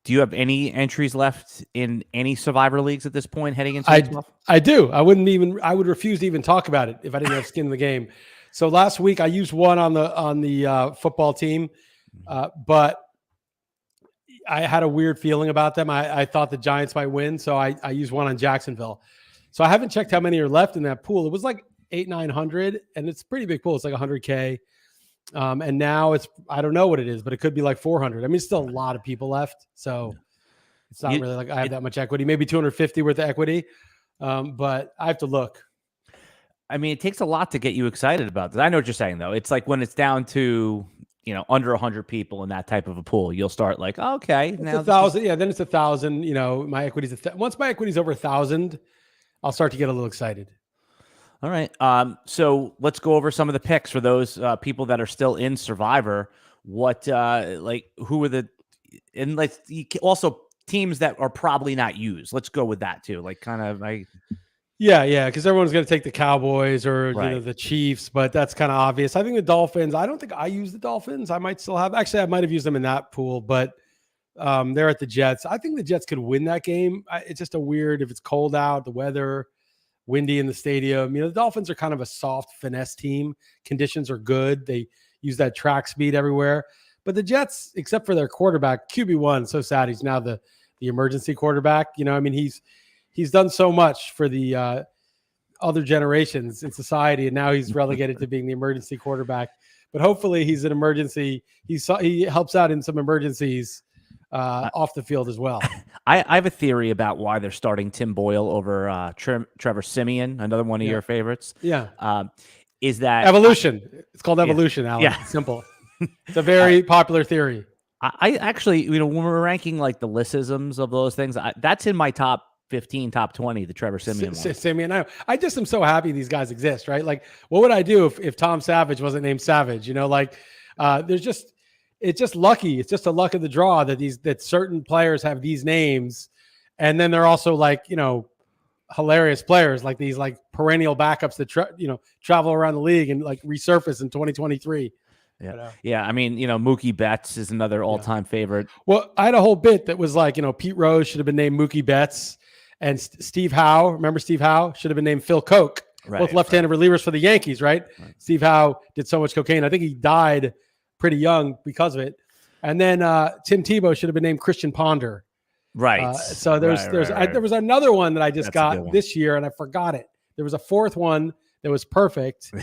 Do you have any entries left in any Survivor leagues at this point heading into I do. I would refuse to even talk about it if I didn't have skin in the game. So last week I used one on the football team, but I had a weird feeling about them. I thought the Giants might win, so I used one on Jacksonville. So I haven't checked how many are left in that pool. It was like 900, and it's a pretty big pool. It's like 100K. And now I don't know what it is, but it could be like 400. I mean, it's still a lot of people left. So it's not really like I have that much equity, maybe 250 worth of equity. But I have to look. I mean, it takes a lot to get you excited about this. I know what you're saying, though. It's like when it's down to, under 100 people in that type of a pool, you'll start like, okay, it's now 1,000. Yeah, then it's 1,000. My equity's once my equity's over 1,000, I'll start to get a little excited. All right. So let's go over some of the picks for those people that are still in Survivor. What, who are and let's also teams that are probably not used. Let's go with that too. Yeah, because everyone's going to take the Cowboys or the Chiefs, but that's kind of obvious. I think the Dolphins. I don't think I use the Dolphins. I might still have. Actually, I might have used them in that pool, but they're at the Jets. I think the Jets could win that game. It's just if it's cold out, the weather, windy in the stadium. The Dolphins are kind of a soft finesse team. Conditions are good. They use that track speed everywhere. But the Jets, except for their quarterback, QB1, so sad he's now the emergency quarterback. He's done so much for the other generations in society, and now he's relegated to being the emergency quarterback. But hopefully he's an emergency. He helps out in some emergencies off the field as well. I have a theory about why they're starting Tim Boyle over Trevor Siemian, another one of your favorites. Yeah. Is that evolution? It's called evolution, Alan. Yeah. It's simple. It's a very popular theory. I actually, when we're ranking like the Lissisms of those things, that's in my top 15, top 20, the Trevor Siemian one. Siemian, I just am so happy these guys exist, right? Like, what would I do if Tom Savage wasn't named Savage? It's just lucky. It's just a luck of the draw that certain players have these names, and then they're also hilarious players like these perennial backups that travel around the league and resurface in 2023. Yeah. I mean, Mookie Betts is another all-time favorite. Well, I had a whole bit that was Pete Rose should have been named Mookie Betts, and Steve Howe. Remember Steve Howe should have been named Phil Koch. Both left-handed relievers for the Yankees, right? Steve Howe did so much cocaine. I think he died pretty young because of it. And then Tim Tebow should have been named Christian Ponder. Right. So there was another one that I just got this year, and I forgot it. There was a fourth one that was perfect,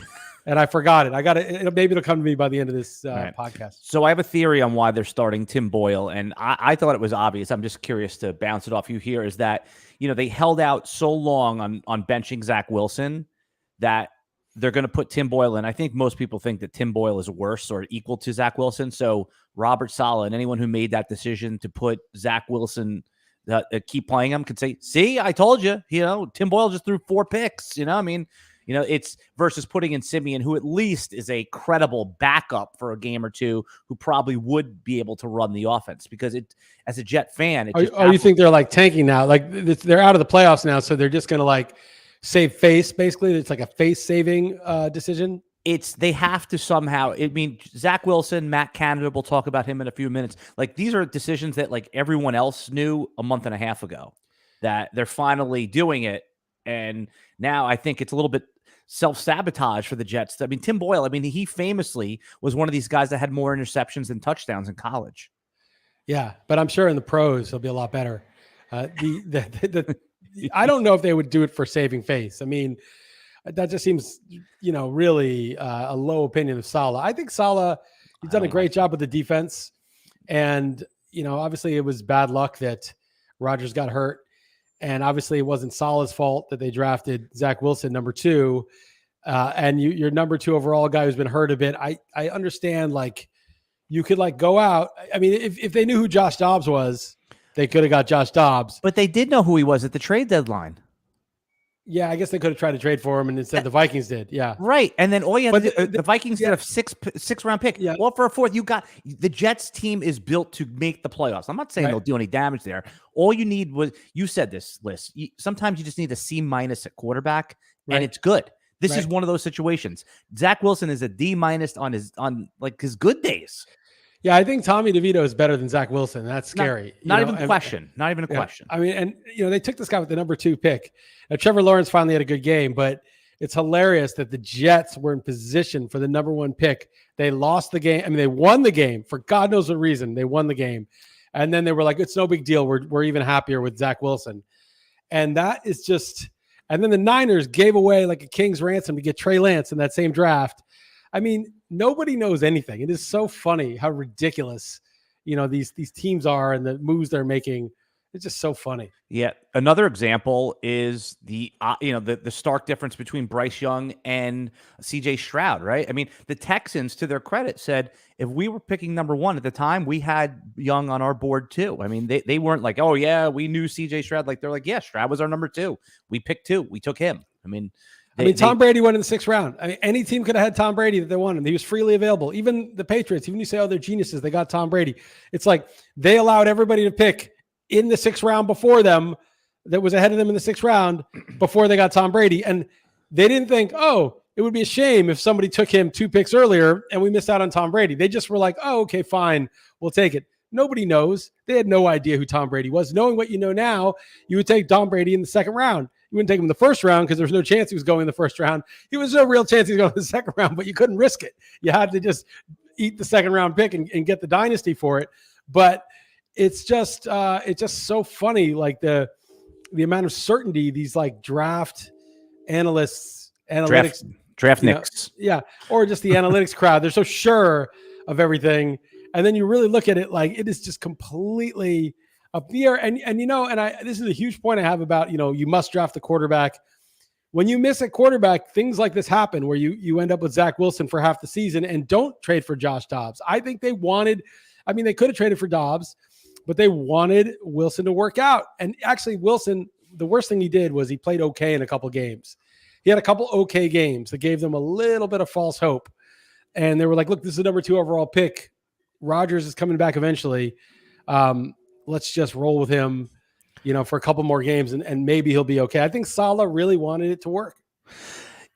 and I forgot it. I got it. Maybe it'll come to me by the end of this podcast. So I have a theory on why they're starting Tim Boyle, and I thought it was obvious. I'm just curious to bounce it off you here. Is that they held out so long on benching Zach Wilson that they're going to put Tim Boyle in. I think most people think that Tim Boyle is worse or equal to Zach Wilson. So Robert Saleh and anyone who made that decision to put Zach Wilson, keep playing him, could say, see, I told you, Tim Boyle just threw 4 picks. It's versus putting in Siemian, who at least is a credible backup for a game or two, who probably would be able to run the offense, because as a Jet fan, you think they're tanking now? They're out of the playoffs now. So they're just going to save face, basically. It's like a face-saving decision. They have to somehow. I mean, Zach Wilson, Matt Canada, we'll talk about him in a few minutes. These are decisions that everyone else knew a month and a half ago, that they're finally doing it. And now I think it's a little bit self-sabotage for the Jets. I mean, Tim Boyle, he famously was one of these guys that had more interceptions than touchdowns in college. Yeah, but I'm sure in the pros he'll be a lot better. I don't know if they would do it for saving face. I mean, that just seems, really a low opinion of Saleh. I think Saleh, he's done a great job with the defense. And, obviously it was bad luck that Rodgers got hurt. And obviously it wasn't Saleh's fault that they drafted Zach Wilson, number 2. And your number 2 overall guy who's been hurt a bit. I understand, you could go out. I mean, if they knew who Josh Dobbs was, they could have got Josh Dobbs. But they did know who he was at the trade deadline. Yeah, I guess they could have tried to trade for him, and instead the Vikings did. Yeah, right. And then the Vikings did a six-round pick. Yeah. Well, for a 4th, you got the Jets team is built to make the playoffs. I'm not saying they'll do any damage there. All you need was, you said this, Liss. Sometimes you just need a C- at quarterback, and it's good. This is one of those situations. Zach Wilson is a D- on his good days. Yeah, I think Tommy DeVito is better than Zach Wilson. That's scary. Not even a question. Not even a question. I mean, and they took this guy with the number 2 pick. Now, Trevor Lawrence finally had a good game, but it's hilarious that the Jets were in position for the number 1 pick. They lost the game. I mean, they won the game for God knows what reason. They won the game. And then they were like, it's no big deal. We're even happier with Zach Wilson. And that is just, and then the Niners gave away like a king's ransom to get Trey Lance in that same draft. I mean, nobody knows anything. It is so funny how ridiculous, these teams are and the moves they're making. It's just so funny. Yeah. Another example is the stark difference between Bryce Young and CJ Stroud, right? I mean, the Texans, to their credit, said, if we were picking number 1 at the time, we had Young on our board too. I mean, they weren't like, oh yeah, we knew CJ Stroud. Like, they're like, yeah, Stroud was our number 2. We picked 2. We took him. I mean, Tom Brady went in the 6th round. I mean, any team could have had Tom Brady that they wanted. He was freely available. Even the Patriots, even you say, oh, they're geniuses, they got Tom Brady. It's like they allowed everybody to pick in the 6th round before them that was ahead of them in the 6th round before they got Tom Brady. And they didn't think, oh, it would be a shame if somebody took him 2 picks earlier and we missed out on Tom Brady. They just were like, oh, okay, fine, we'll take it. Nobody knows. They had no idea who Tom Brady was. Knowing what you know now, you would take Tom Brady in the 2nd round. You wouldn't take him in the 1st round because there's no chance he was going in the 1st round. He was no real chance he was going in the 2nd round, but you couldn't risk it. You had to just eat the 2nd round pick and get the dynasty for it. But it's just so funny, like the amount of certainty these like draft analysts, analytics, draft nicks, or just the analytics crowd. They're so sure of everything, and then you really look at it like it is just completely up the air. And this is a huge point I have about you must draft the quarterback. When you miss at quarterback, things like this happen where you end up with Zach Wilson for half the season and don't trade for Josh Dobbs. I think they could have traded for Dobbs, but they wanted Wilson to work out. And actually, Wilson, the worst thing he did was he played okay in a couple games. He had a couple okay games that gave them a little bit of false hope. And they were like, look, this is the number 2 overall pick. Rodgers is coming back eventually. Let's just roll with him, for a couple more games and maybe he'll be okay. I think Saleh really wanted it to work.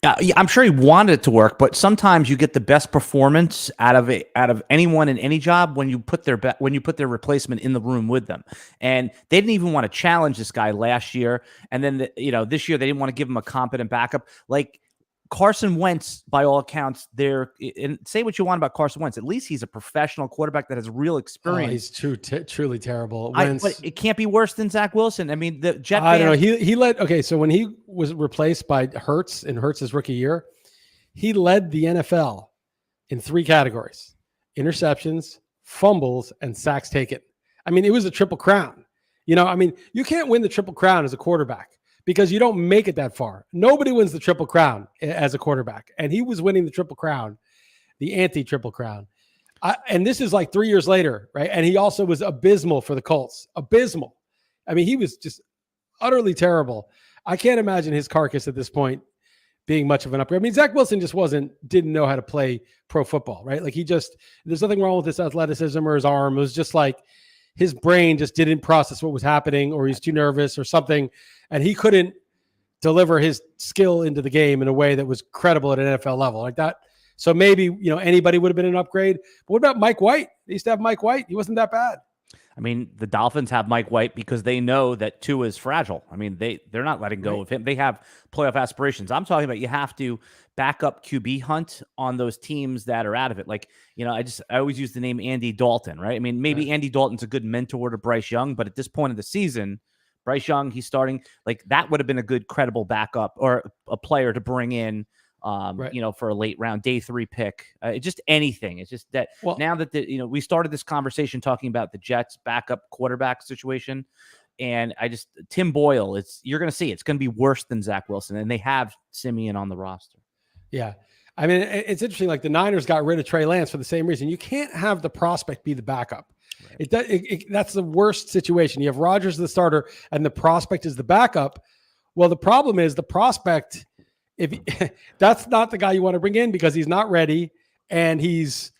Yeah, I'm sure he wanted it to work, but sometimes you get the best performance out of anyone in any job when you put their replacement in the room with them. And they didn't even want to challenge this guy last year, and then this year they didn't want to give him a competent backup. Like Carson Wentz, by all accounts, and say what you want about Carson Wentz. At least he's a professional quarterback that has real experience. He's truly terrible. But it can't be worse than Zach Wilson. I mean, the Jet. I don't know. He led. Okay, so when he was replaced by Hurts in Hurts' rookie year, he led the NFL in 3 categories: interceptions, fumbles, and sacks taken. I mean, it was a triple crown. You can't win the triple crown as a quarterback, because you don't make it that far. Nobody wins the triple crown as a quarterback. And he was winning the triple crown, the anti-triple crown. And this is like 3 years later, right? And he also was abysmal for the Colts. Abysmal. I mean, he was just utterly terrible. I can't imagine his carcass at this point being much of an upgrade. I mean, Zach Wilson just didn't know how to play pro football, right? Like there's nothing wrong with his athleticism or his arm. It was just like his brain just didn't process what was happening, or he's too nervous or something. And he couldn't deliver his skill into the game in a way that was credible at an NFL level like that. So maybe, anybody would have been an upgrade. But what about Mike White? They used to have Mike White. He wasn't that bad. I mean, the Dolphins have Mike White because they know that Tua is fragile. I mean, they're not letting go of him. They have playoff aspirations. I'm talking about you have to back up QB hunt on those teams that are out of it. Like, I always use the name Andy Dalton, right? I mean, maybe Andy Dalton's a good mentor to Bryce Young, but at this point of the season, Bryce Young, he's starting, like that would have been a good credible backup or a player to bring in, for a late round, day 3 pick, just anything. It's just that now that we started this conversation talking about the Jets backup quarterback situation, and Tim Boyle, you're going to see it's going to be worse than Zach Wilson, and they have Simeon on the roster. Yeah. I mean, it's interesting. Like the Niners got rid of Trey Lance for the same reason. You can't have the prospect be the backup. Right. That's the worst situation. You have Rodgers the starter and the prospect is the backup. Well, the problem is the prospect, that's not the guy you want to bring in because he's not ready, and he's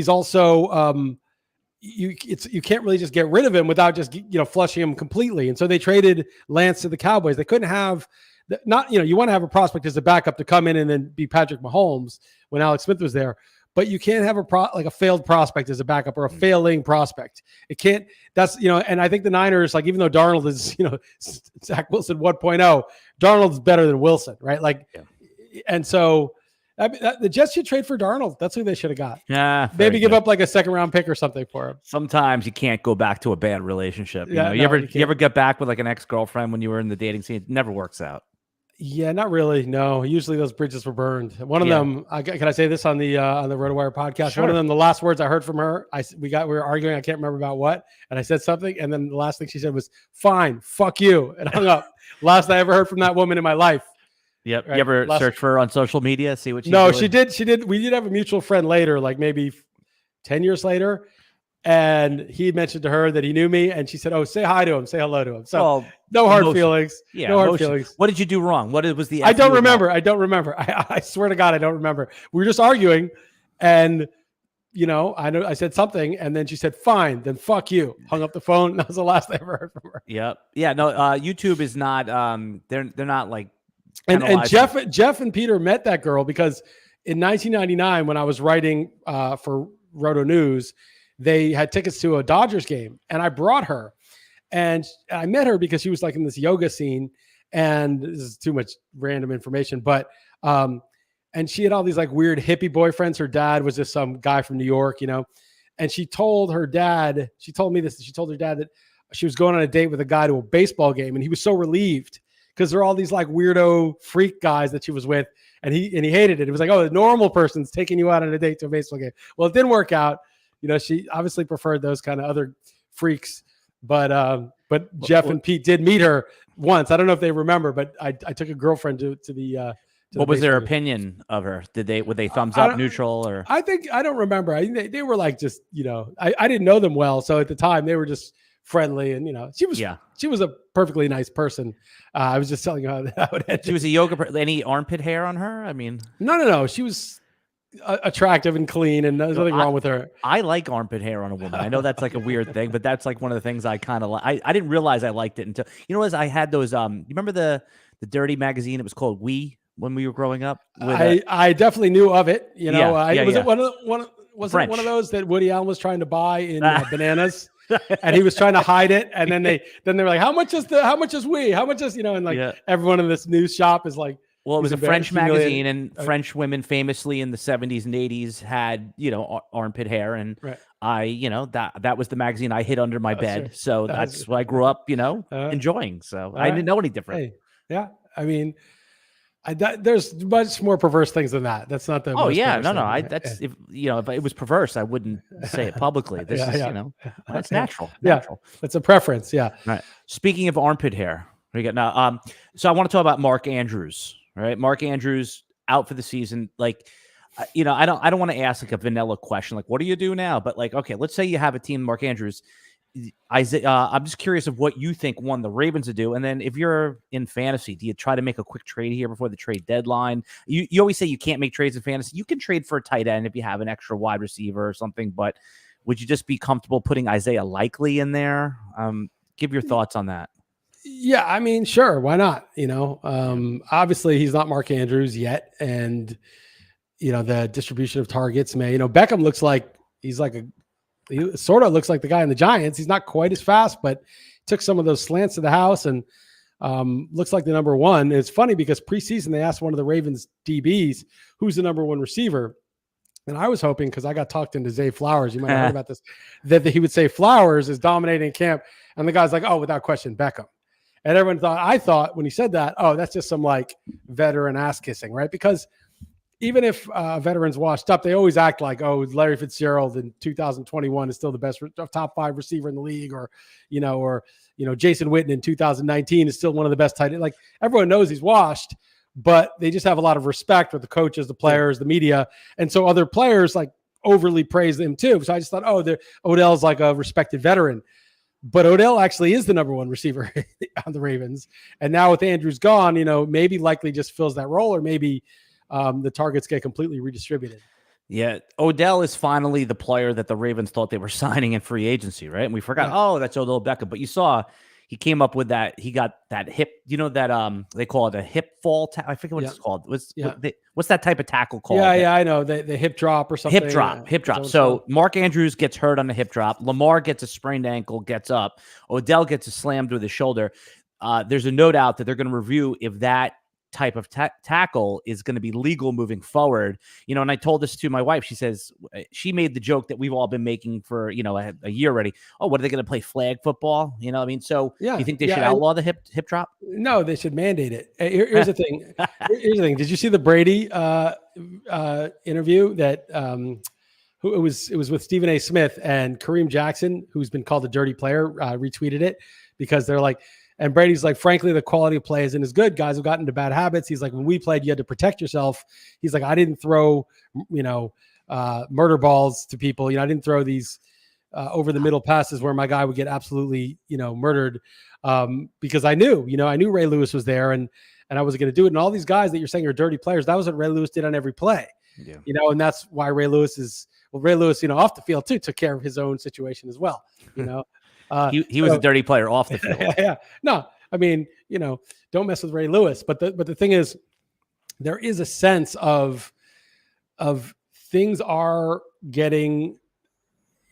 also you can't really just get rid of him without just flushing him completely. And so they traded Lance to the Cowboys. They couldn't have you want to have a prospect as a backup to come in and then be Patrick Mahomes when Alex Smith was there. but you can't have a failed prospect as a backup or a failing prospect. It can't. That's and I think the Niners, like, even though Darnold is Zach Wilson 1.0, Darnold's better than Wilson, right? Like, and so. The Jets should trade for Darnold. That's who they should have got. Yeah, maybe give up like a second-round pick or something for him. Sometimes you can't go back to a bad relationship. You ever get back with like an ex-girlfriend when you were in the dating scene? It never works out. Yeah, not really. No, usually those bridges were burned. One of them, can I say this on the RotoWire podcast? Sure. One of them, the last words I heard from her, we were arguing. I can't remember about what, and I said something, and then the last thing she said was, "Fine, fuck you," and hung up. Last I ever heard from that woman in my life. Yep. Right? You ever search for her on social media, see what she's doing? No, she did. We did have a mutual friend later, like maybe 10 years later. And he mentioned to her that he knew me. And she said, "Oh, say hi to him. Say hello to him." So no hard feelings. Yeah, no hard feelings. What did you do wrong? What was the... I don't remember. I swear to God, I don't remember. We were just arguing. And, I said something. And then she said, "Fine, then fuck you." Hung up the phone. That was the last I ever heard from her. Yep. Yeah. No, YouTube is not... they're not like... And Jeff and Peter met that girl because in 1999, when I was writing for Roto News, they had tickets to a Dodgers game, and I brought her. And I met her because she was like in this yoga scene, and this is too much random information, but and she had all these like weird hippie boyfriends. Her dad was just some guy from New York, and she told her dad that she was going on a date with a guy to a baseball game, and he was so relieved. Because there are all these like weirdo freak guys that she was with, and he hated it. It was like, oh, the normal person's taking you out on a date to a baseball game. Well, it didn't work out. She obviously preferred those kind of other freaks. But Jeff and Pete did meet her once. I don't know if they remember, but I took a girlfriend to the. What was their opinion of her? Would they thumbs up, neutral, or? I don't remember. I think they were like just I didn't know them well, so at the time they were just friendly, and she was a perfectly nice person. I was just telling you how it ended. She was a yoga. Any armpit hair on her? I mean, no. She was attractive and clean, and there's nothing wrong with her. I like armpit hair on a woman. I know that's like a weird thing, but that's like one of the things I kind of like. I didn't realize I liked it until as I had those. You remember the Dirty magazine? It was called We when we were growing up. I definitely knew of it. Was it one of those that Woody Allen was trying to buy in Bananas? And he was trying to hide it, and then they were like, how much is we? How much is and like everyone in this news shop is like, well, it was a French magazine, and French women famously in the 70s and 80s had armpit hair, and that was the magazine I hid under my bed, so that's what I grew up enjoying. So I didn't know any different. Hey, yeah, I mean. There's much more perverse things than that. That's not the. Oh yeah, no. If it was perverse, I wouldn't say it publicly. This is that's natural. Natural. It's a preference. Yeah. Right. Speaking of armpit hair, we got now. So I want to talk about Mark Andrews. Right, Mark Andrews out for the season. Like, I don't want to ask like a vanilla question, like what do you do now? But like, okay, let's say you have a team, Mark Andrews. I'm just curious of what you think the Ravens to do, and then if you're in fantasy, do you try to make a quick trade here before the trade deadline? You always say you can't make trades in fantasy. You can trade for a tight end if you have an extra wide receiver or something, but would you just be comfortable putting Isaiah Likely in there? Give your thoughts on that. Yeah, I mean, sure, why not? Obviously he's not Mark Andrews yet, and the distribution of targets may. Beckham looks like he's like he sort of looks like the guy in the Giants. He's not quite as fast, but took some of those slants to the house and looks like the number one. It's funny because preseason they asked one of the Ravens DBs, who's the number one receiver? And I was hoping, because I got talked into Zay Flowers, you might have heard about this, that he would say Flowers is dominating camp. And the guy's like, oh, without question, Beckham. And I thought when he said that, oh, that's just some like veteran ass kissing, right? Because even if veterans washed up, they always act like, oh, Larry Fitzgerald in 2021 is still the best top 5 receiver in the league, or Jason Witten in 2019 is still one of the best tight ends. Like, everyone knows he's washed, but they just have a lot of respect with the coaches, the players, the media. And so other players like overly praise him too. So I just thought, Odell's like a respected veteran. But Odell actually is the number one receiver on the Ravens. And now with Andrews gone, maybe Likely just fills that role, or maybe the targets get completely redistributed. Yeah, Odell is finally the player that the Ravens thought they were signing in free agency, right? And we forgot, that's Odell Beckham. But you saw he came up with that. He got that hip, that they call it a hip fall. I forget what it's called. What's that type of tackle called? Yeah, I know the hip drop or something. Hip drop. So Mark Andrews gets hurt on the hip drop. Lamar gets a sprained ankle, gets up. Odell gets slammed with his shoulder. There's a note out that they're going to review if that type of tackle is going to be legal moving forward. And I told this to my wife. She says, she made the joke that we've all been making for, a year already. Oh, what are they going to play, flag football? So do you think they should outlaw the hip drop? No, they should mandate it. Here's the thing. Here's the thing. Did you see the Brady interview that it was with Stephen A. Smith, and Kareem Jackson, who's been called a dirty player, retweeted it because they're like, and Brady's like, frankly, the quality of play isn't as good. Guys have gotten into bad habits. He's like, when we played, you had to protect yourself. He's like, I didn't throw, murder balls to people. I didn't throw these over the middle passes where my guy would get absolutely, murdered because I knew Ray Lewis was there and I wasn't going to do it. And all these guys that you're saying are dirty players, that was what Ray Lewis did on every play. Yeah. And that's why Ray Lewis, off the field too, took care of his own situation as well. He was a dirty player off the field. Yeah. No, I mean, don't mess with Ray Lewis. But the thing is, there is a sense of things are getting,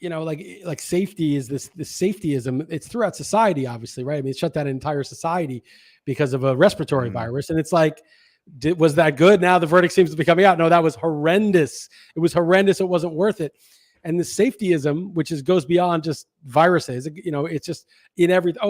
like safety is this safetyism. It's throughout society, obviously, right? I mean, it shut down an entire society because of a respiratory virus. And it's like, was that good? Now the verdict seems to be coming out. No, that was horrendous. It was horrendous. It wasn't worth it. And the safetyism, which goes beyond just viruses, it's just in everything.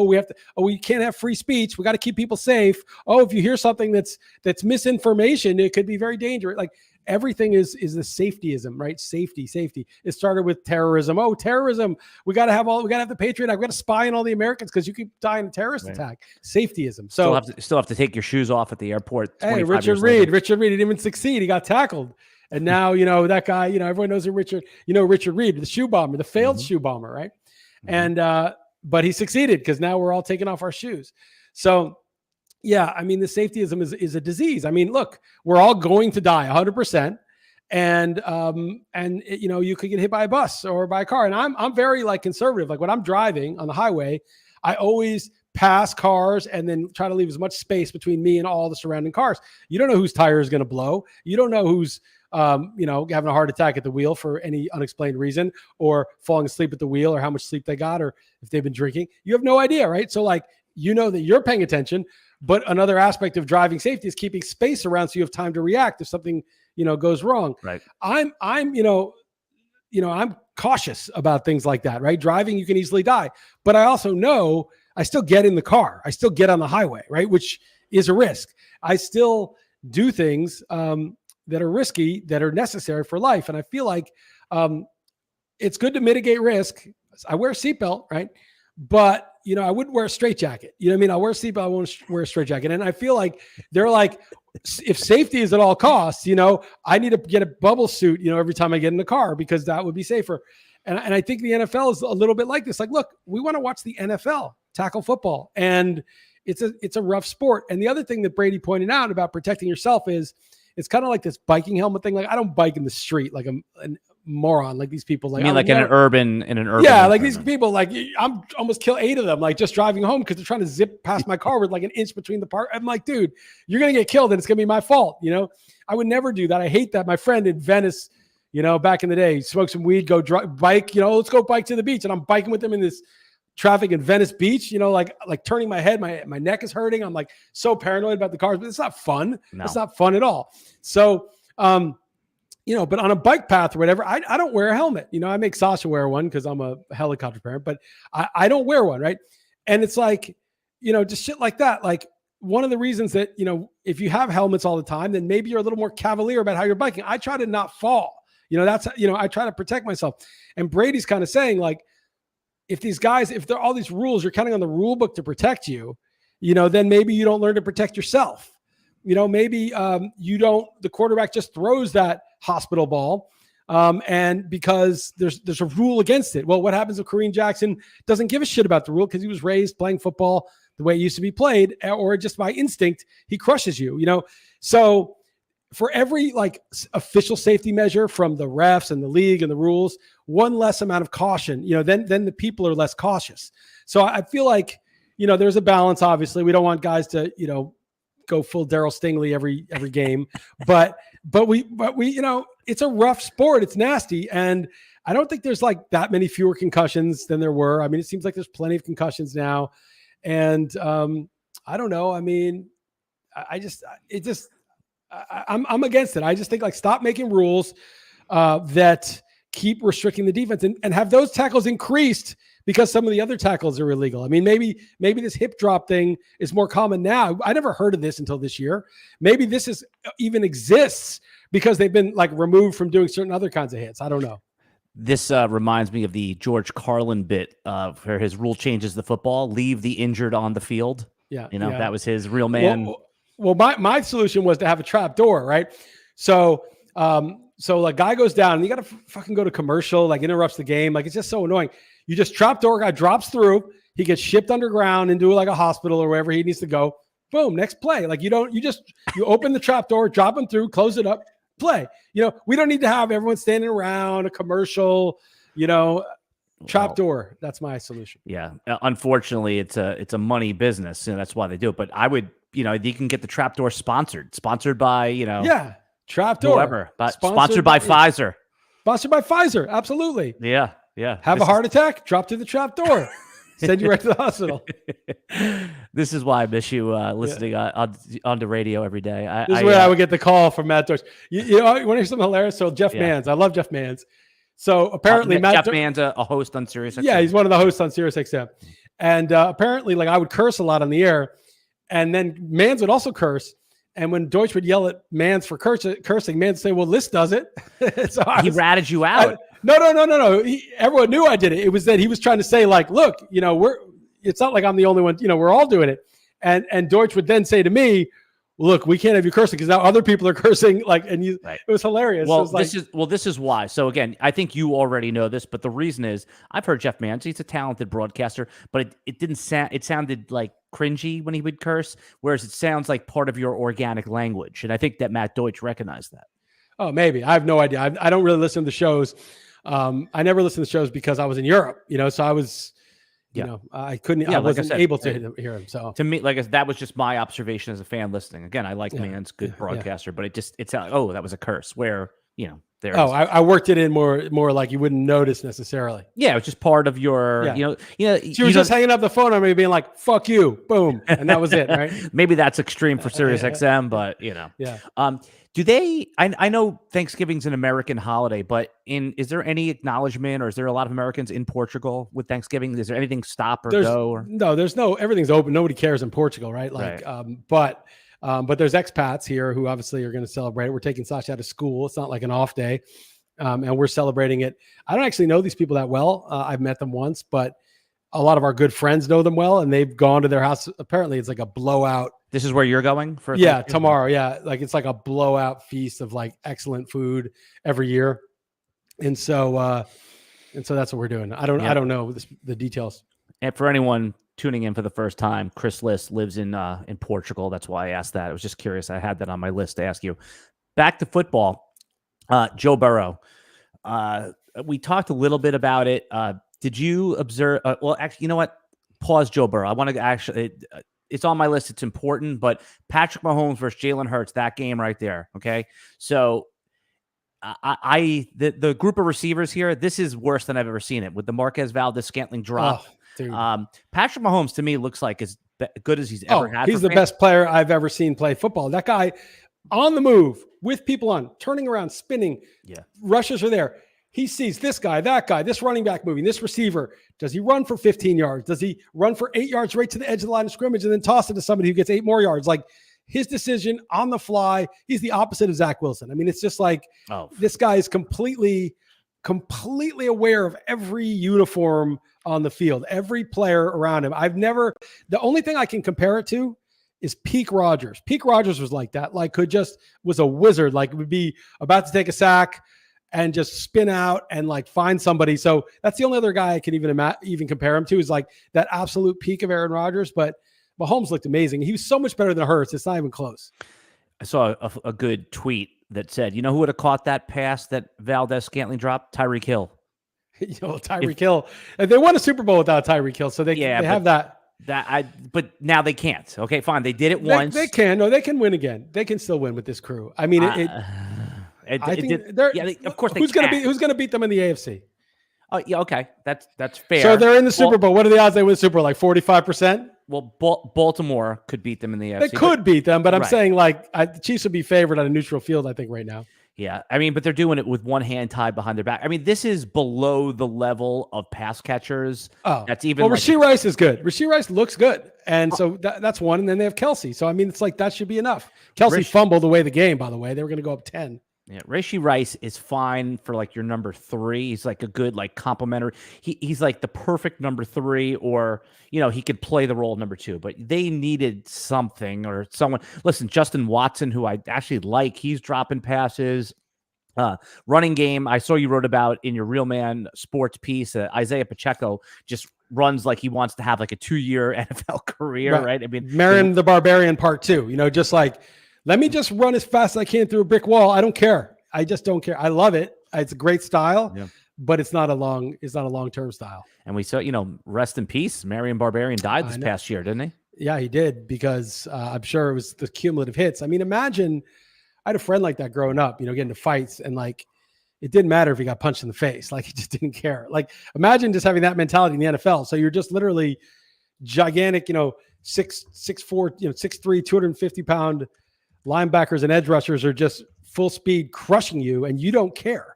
We can't have free speech. We got to keep people safe. Oh, if you hear something that's misinformation, it could be very dangerous. Like everything is the safetyism, right? Safety. It started with terrorism. Oh, terrorism. We got to have the Patriot Act. We got to spy on all the Americans because you keep dying in a terrorist attack. Safetyism. So still have to take your shoes off at the airport. Hey, Richard Reed didn't even succeed. He got tackled. And now, that guy, everyone knows who Richard Reed, the shoe bomber, the failed shoe bomber, right? And, but he succeeded because now we're all taking off our shoes. So, yeah, I mean, the safetyism is a disease. I mean, look, we're all going to die 100%. And you could get hit by a bus or by a car. And I'm very conservative. Like when I'm driving on the highway, I always pass cars and then try to leave as much space between me and all the surrounding cars. You don't know whose tire is going to blow. You don't know who's having a heart attack at the wheel for any unexplained reason, or falling asleep at the wheel, or how much sleep they got, or if they've been drinking. You have no idea, right? So that you're paying attention, but another aspect of driving safety is keeping space around so you have time to react if something, goes wrong. Right. I'm cautious about things like that, right? Driving, you can easily die, but I also know I still get in the car. I still get on the highway, right? Which is a risk. I still do things, that are risky, that are necessary for life. And I feel like it's good to mitigate risk. I wear a seatbelt, right? But, I wouldn't wear a straitjacket. You know what I mean? I'll wear a seatbelt. I won't wear a straitjacket. And I feel like they're like, if safety is at all costs, I need to get a bubble suit, every time I get in the car because that would be safer. And I think the NFL is a little bit like this. Like, look, we want to watch the NFL tackle football. And it's a rough sport. And the other thing that Brady pointed out about protecting yourself is, it's kind of like this biking helmet thing. Like I don't bike in the street like a moron, like these people. Like, I mean, like in an urban. Yeah, like these people. Like I'm almost kill 8 of them. Like just driving home because they're trying to zip past my car with like an inch between the part. I'm like, dude, you're gonna get killed, and it's gonna be my fault. I would never do that. I hate that. My friend in Venice, back in the day, smoked some weed, go bike. Let's go bike to the beach, and I'm biking with him in this traffic in Venice Beach, like turning my head, my neck is hurting. I'm like so paranoid about the cars, but it's not fun. No. It's not fun at all. So, but on a bike path or whatever, I don't wear a helmet. I make Sasha wear one because I'm a helicopter parent, but I don't wear one. Right. And it's like, just shit like that. Like one of the reasons that, if you have helmets all the time, then maybe you're a little more cavalier about how you're biking. I try to not fall, that's, I try to protect myself. And Brady's kind of saying like, if there are all these rules, you're counting on the rule book to protect you, then maybe you don't learn to protect yourself. Maybe the quarterback just throws that hospital ball. And because there's a rule against it. Well, what happens if Kareem Jackson doesn't give a shit about the rule because he was raised playing football the way it used to be played, or just by instinct, he crushes you, So for every official safety measure from the refs and the league and the rules, one less amount of caution, then the people are less cautious. So I feel like, there's a balance. Obviously, we don't want guys to, go full Daryl Stingley every game, but we, it's a rough sport. It's nasty. And I don't think there's like that many fewer concussions than there were. I mean, it seems like there's plenty of concussions now. And I don't know. I mean, I'm against it. I just think like stop making rules that keep restricting the defense and have those tackles increased because some of the other tackles are illegal. I mean, maybe this hip drop thing is more common now. I never heard of this until this year. Maybe this is even exists because they've been like removed from doing certain other kinds of hits. I don't know. This reminds me of the George Carlin bit where his rule changes the football, leave the injured on the field. Yeah. That was his real man. Well, my solution was to have a trap door, right? So a guy goes down and you got to fucking go to commercial, like interrupts the game. Like, it's just so annoying. You just trap door, guy drops through, he gets shipped underground into like a hospital or wherever he needs to go. Boom, next play. Like you open the trap door, drop him through, close it up, play. We don't need to have everyone standing around a commercial, trap door. That's my solution. Yeah. Unfortunately, it's a money business. That's why they do it. But I would, you can get the trap door sponsored by, yeah. Trap door. Whoever. Sponsored by Pfizer. Sponsored by Pfizer. Absolutely. Yeah. Yeah. Have a heart attack, drop through the trap door. Send you right to the hospital. This is why I miss you listening on the radio every day. This is where I would get the call from Matt Deutsch. You want to hear something hilarious? So Jeff Manns. I love Jeff Manns. So apparently Jeff Manns, a host on Sirius XM. Yeah, he's one of the hosts on Sirius XM. And apparently, like, I would curse a lot on the air. And then Manns would also curse. And when Deutsch would yell at Manns for cursing, Manns would say, well, Liss does it. So he ratted you out. No. Everyone knew I did it. It was that he was trying to say, like, look, it's not like I'm the only one, we're all doing it. And Deutsch would then say to me, look, we can't have you cursing because now other people are cursing. It was hilarious. Well, so this is why. So again, I think you already know this, but the reason is I've heard Jeff Manns. He's a talented broadcaster, but it didn't sound. It sounded like cringy when he would curse, whereas it sounds like part of your organic language. And I think that Matt Deutsch recognized that. Oh, maybe. I have no idea. I don't really listen to the shows. I never listened to the shows because I was in Europe. So I was. I couldn't. I wasn't able to hear him. So to me, that was just my observation as a fan listening. Again, I like Man's good broadcaster, but it's like, oh, that was a curse. Where there. Oh, I worked it in more like you wouldn't notice necessarily. Yeah, it was just part of your. She was just hanging up the phone on me, being like, "Fuck you," boom, and that was it. Right? Maybe that's extreme for Sirius XM, but Yeah. Do they? I know Thanksgiving's an American holiday, but is there any acknowledgement, or is there a lot of Americans in Portugal with Thanksgiving? Is there anything stop or go? Or? No, there's no. Everything's open. Nobody cares in Portugal, right? But there's expats here who obviously are going to celebrate it. We're taking Sasha out of school. It's not like an off day, and we're celebrating it. I don't actually know these people that well. I've met them once, but a lot of our good friends know them well, and they've gone to their house. Apparently, it's like a blowout. This is where you're going for? Yeah, tomorrow. Yeah, it's like a blowout feast of like excellent food every year, and so that's what we're doing. I don't know the details. And for anyone tuning in for the first time, Chris Liss lives in Portugal. That's why I asked that. I was just curious. I had that on my list to ask you. Back to football. Joe Burrow. We talked a little bit about it. Did you observe? Well, actually, you know what? Pause Joe Burrow. I want to actually. It's on my list. It's important. But Patrick Mahomes versus Jalen Hurts, that game right there. Okay, so the group of receivers here. This is worse than I've ever seen it with the Marquez Valdes-Scantling drop. Patrick Mahomes to me looks like as good as he's ever had. He's the best player I've ever seen play football. That guy on the move with people on, turning around, spinning. Yeah, rushers are there. He sees this guy, that guy, this running back moving, this receiver. Does he run for 15 yards? Does he run for 8 yards right to the edge of the line of scrimmage and then toss it to somebody who gets 8 more yards? Like his decision on the fly, he's the opposite of Zach Wilson. I mean, it's just like this guy is completely aware of every uniform on the field, every player around him. The only thing I can compare it to is peak Rodgers. Peak Rodgers was like that, was a wizard, like would be about to take a sack and just spin out and like find somebody. So that's the only other guy I can even compare him to is like that absolute peak of Aaron Rodgers. But Mahomes looked amazing. He was so much better than Hurts. It's not even close. I saw a good tweet that said, who would have caught that pass that Valdes-Scantling dropped? Tyreek Hill. Tyreek Hill. They won a Super Bowl without Tyreek Hill, so they have that. But now they can't. Okay, fine. They did it once. They can. No, they can win again. They can still win with this crew. I mean, I think they're. Yeah, of course. Who's going to beat them in the AFC? Oh, yeah. Okay, that's fair. So they're in the Super Bowl. What are the odds they win the Super Bowl? Like 45%. Well, Baltimore could beat them in the AFC. They could beat them, but I'm saying the Chiefs would be favored on a neutral field. I think right now. Yeah, I mean, but they're doing it with one hand tied behind their back. I mean, this is below the level of pass catchers. Oh, that's even. Well, Rashee Rice is good. Rashee Rice looks good, and so that's one. And then they have Kelsey. So I mean, it's like that should be enough. Kelsey fumbled away the game. By the way, they were going to go up 10. Yeah, Rashee Rice is fine for like your number 3. He's like a good complimentary. He's like the perfect number 3, or he could play the role of number 2. But they needed something or someone. Listen, Justin Watson, who I actually like, he's dropping passes. Running game. I saw you wrote about in your Real Man Sports piece. Isaiah Pacheco just runs like he wants to have like a 2-year NFL career, right? I mean, Marion the Barbarian Part 2. Just like. Let me just run as fast as I can through a brick wall. I don't care. I just don't care. I love it. It's a great style, but it's not a long-term style. And we saw, rest in peace. Marion Barbarian died this past year, didn't he? Yeah, he did, because I'm sure it was the cumulative hits. I mean, imagine I had a friend like that growing up, getting into fights, and like it didn't matter if he got punched in the face. Like he just didn't care. Like imagine just having that mentality in the NFL. So you're just literally gigantic, 6'4", 6'3", 250-pound linebackers and edge rushers are just full speed crushing you, and you don't care.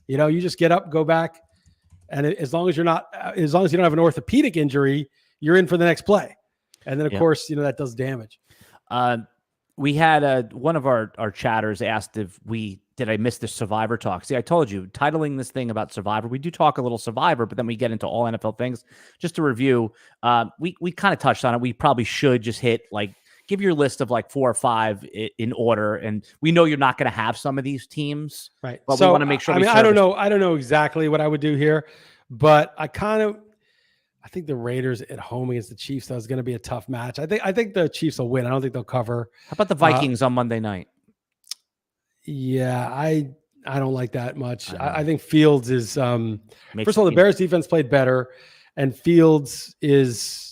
You just get up, go back, and as long as you don't have an orthopedic injury, you're in for the next play. And then of course, that does damage. We had one of our chatters asked did I miss the Survivor talk? See, I told you, titling this thing about Survivor, we do talk a little Survivor, but then we get into all NFL things. Just to review, we kind of touched on it. We probably should just hit give your list of 4 or 5 in order. And we know you're not going to have some of these teams, right? But we want to make sure. I don't know exactly what I would do here, but I think the Raiders at home against the Chiefs, that is going to be a tough match. I think the Chiefs will win. I don't think they'll cover. How about the Vikings on Monday night? Yeah, I don't like that much. I think Fields is, first of all, the Bears defense played better, and Fields is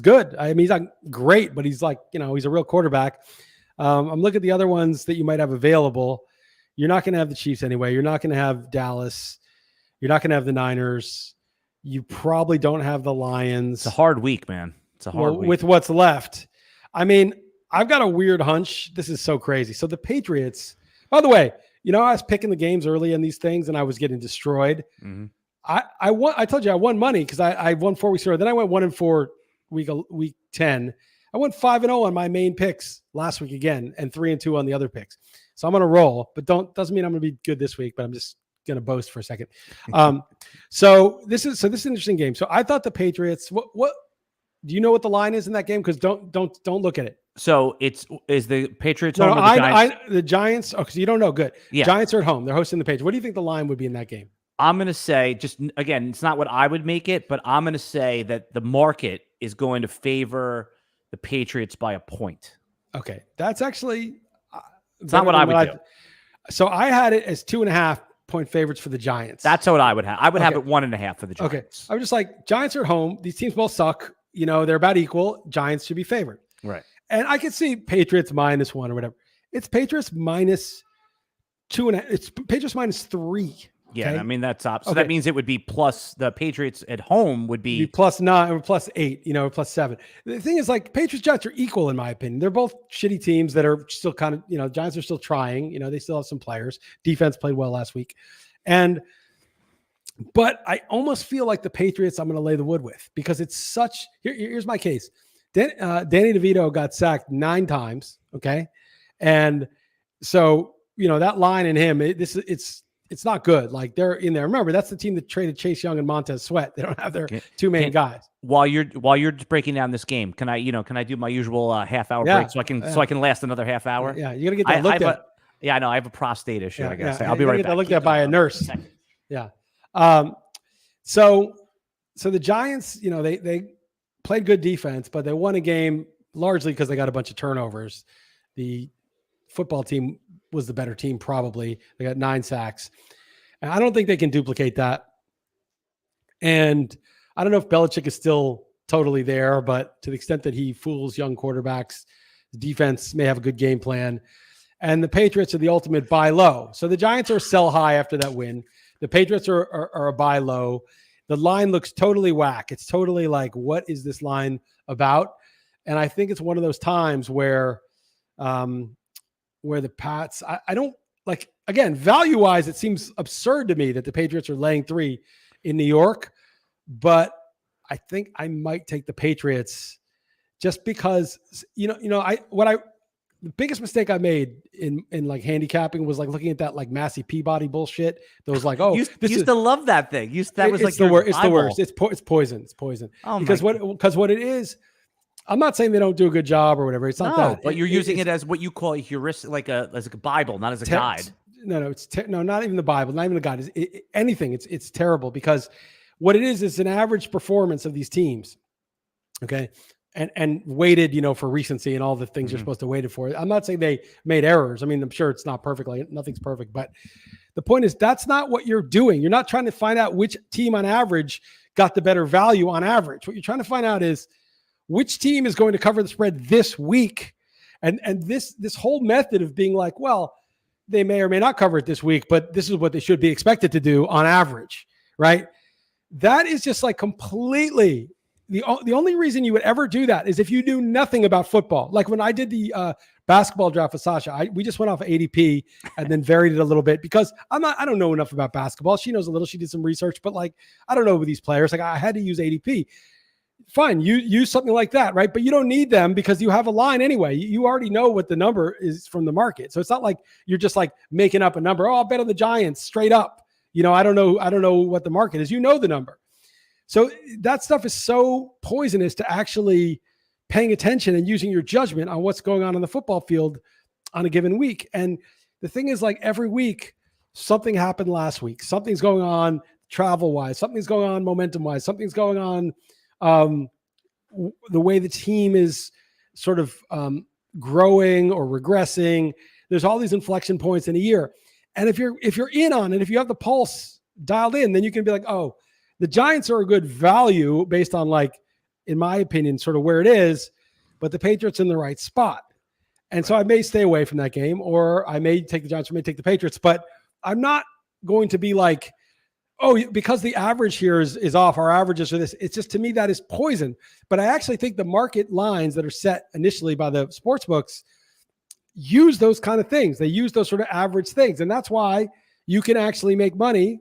good. I mean, he's not great, but he's he's a real quarterback. I'm looking at the other ones that you might have available. You're not going to have the Chiefs anyway. You're not going to have Dallas. You're not going to have the Niners. You probably don't have the Lions. It's a hard week, man. It's a hard week. With what's left. I mean, I've got a weird hunch. This is so crazy. So the Patriots, by the way, I was picking the games early in these things and I was getting destroyed. Mm-hmm. I told you I won money because I won 4 weeks ago. Then I went 1-4 week 10. I went 5-0 on my main picks last week again, and 3-2 on the other picks. So I'm going to roll, but doesn't mean I'm going to be good this week, but I'm just going to boast for a second. So this is an interesting game. So I thought the Patriots, what do you know what the line is in that game? Because don't look at it. So is the Patriots home? No, the Giants? The Giants. Oh, because you don't know. Good. Yeah. Giants are at home. They're hosting the Patriots. What do you think the line would be in that game? I'm going to say, just again, it's not what I would make it, but I'm going to say that the market is going to favor the Patriots by a point. Okay. That's actually it's not what I would do. So I had it as 2.5-point favorites for the Giants. That's what I would have. I would have it 1.5 for the Giants. Okay. I was just like, Giants are at home. These teams both suck. They're about equal. Giants should be favored. Right. And I could see Patriots -1 or whatever. It's Patriots -2.5. It's Patriots -3. Yeah, okay? I mean, that's up. So that means it would be plus the Patriots at home would be +9 or +8, or +7. The thing is, Patriots Giants are equal in my opinion. They're both shitty teams that are still kind of, Giants are still trying. They still have some players. Defense played well last week. But I almost feel like the Patriots I'm going to lay the wood with, because it's such here's my case. Danny DeVito got sacked 9 times. Okay. And so, that line in him, it's not good. They're in there. Remember, that's the team that traded Chase Young and Montez Sweat. They don't have their 2 main guys. While you're breaking down this game, can I do my usual half-hour break so I can last another half hour? Yeah, you got to get that looked at. I know. I have a prostate issue, I guess. Yeah, I'll be right back. back. Looked at by a nurse. Yeah. So the Giants, they played good defense, but they won a game largely because they got a bunch of turnovers. The football team was the better team, probably. They got 9 sacks. And I don't think they can duplicate that. And I don't know if Belichick is still totally there, but to the extent that he fools young quarterbacks, the defense may have a good game plan. And the Patriots are the ultimate buy low. So the Giants are sell high after that win. The Patriots are a buy low. The line looks totally whack. It's totally like, what is this line about? And I think it's one of those times where the Pats, I don't like, again, value wise, it seems absurd to me that the Patriots are laying 3 in New York, but I think I might take the Patriots just because, the biggest mistake I made in like handicapping was like looking at that like Massey Peabody bullshit. That was like, oh, you used to love that thing. That was like the worst. It's the worst. It's poison. It's poison. Oh, because what it is, I'm not saying they don't do a good job or whatever. It's not that. But you're using it as what you call a heuristic, as a Bible, not as a guide. No, not even the Bible, not even the guide. Anything. It's terrible because what it is an average performance of these teams. Okay. And weighted, for recency and all the things you're supposed to weight it for. I'm not saying they made errors. I mean, I'm sure it's not perfect. Like nothing's perfect, but the point is that's not what you're doing. You're not trying to find out which team on average got the better value on average. What you're trying to find out is which team is going to cover the spread this week. And this whole method of being like, well, they may or may not cover it this week, but this is what they should be expected to do on average, right? That is just like completely the only reason you would ever do that is if you knew nothing about football. Like when I did the basketball draft with Sasha, we just went off of ADP and then varied it a little bit because I don't know enough about basketball. She knows a little. She did some research, but like I don't know these players. Like I had to use ADP. Fine, you use something like that, right? But you don't need them because you have a line anyway. You already know what the number is from the market, so it's not like you're just like making up a number. Oh, I'll bet on the Giants straight up. I don't know what the market is. You know the number. So that stuff is so poisonous to actually paying attention and using your judgment on what's going on the football field on a given week. And the thing is, like every week, something happened last week. Something's going on travel-wise. Something's going on momentum-wise. Something's going on the way the team is sort of growing or regressing. There's all these inflection points in a year. And if you're in on it, if you have the pulse dialed in, then you can be like, oh, the Giants are a good value based on, like, in my opinion, sort of where it is, but the Patriots in the right spot. And so I may stay away from that game, or I may take the Giants, or may take the Patriots, but I'm not going to be like, oh, because the average here is off, our averages are this. It's just, to me, that is poison. But I actually think the market lines that are set initially by the sports books use those kind of things. They use those sort of average things. And that's why you can actually make money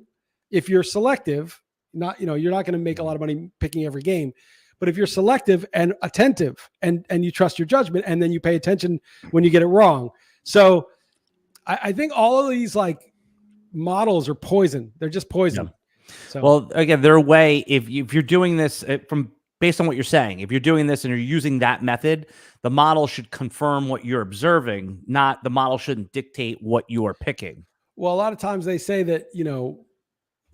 if you're selective. You're not going to make a lot of money picking every game, but if you're selective and attentive and you trust your judgment, and then you pay attention when you get it wrong. So I think all of these like models are poison. They're just poison. Yeah. So, well, again, they're a way, if you're doing this based on what you're saying, if you're doing this and you're using that method, the model should confirm what you're observing, not the model shouldn't dictate what you are picking. Well, a lot of times they say that,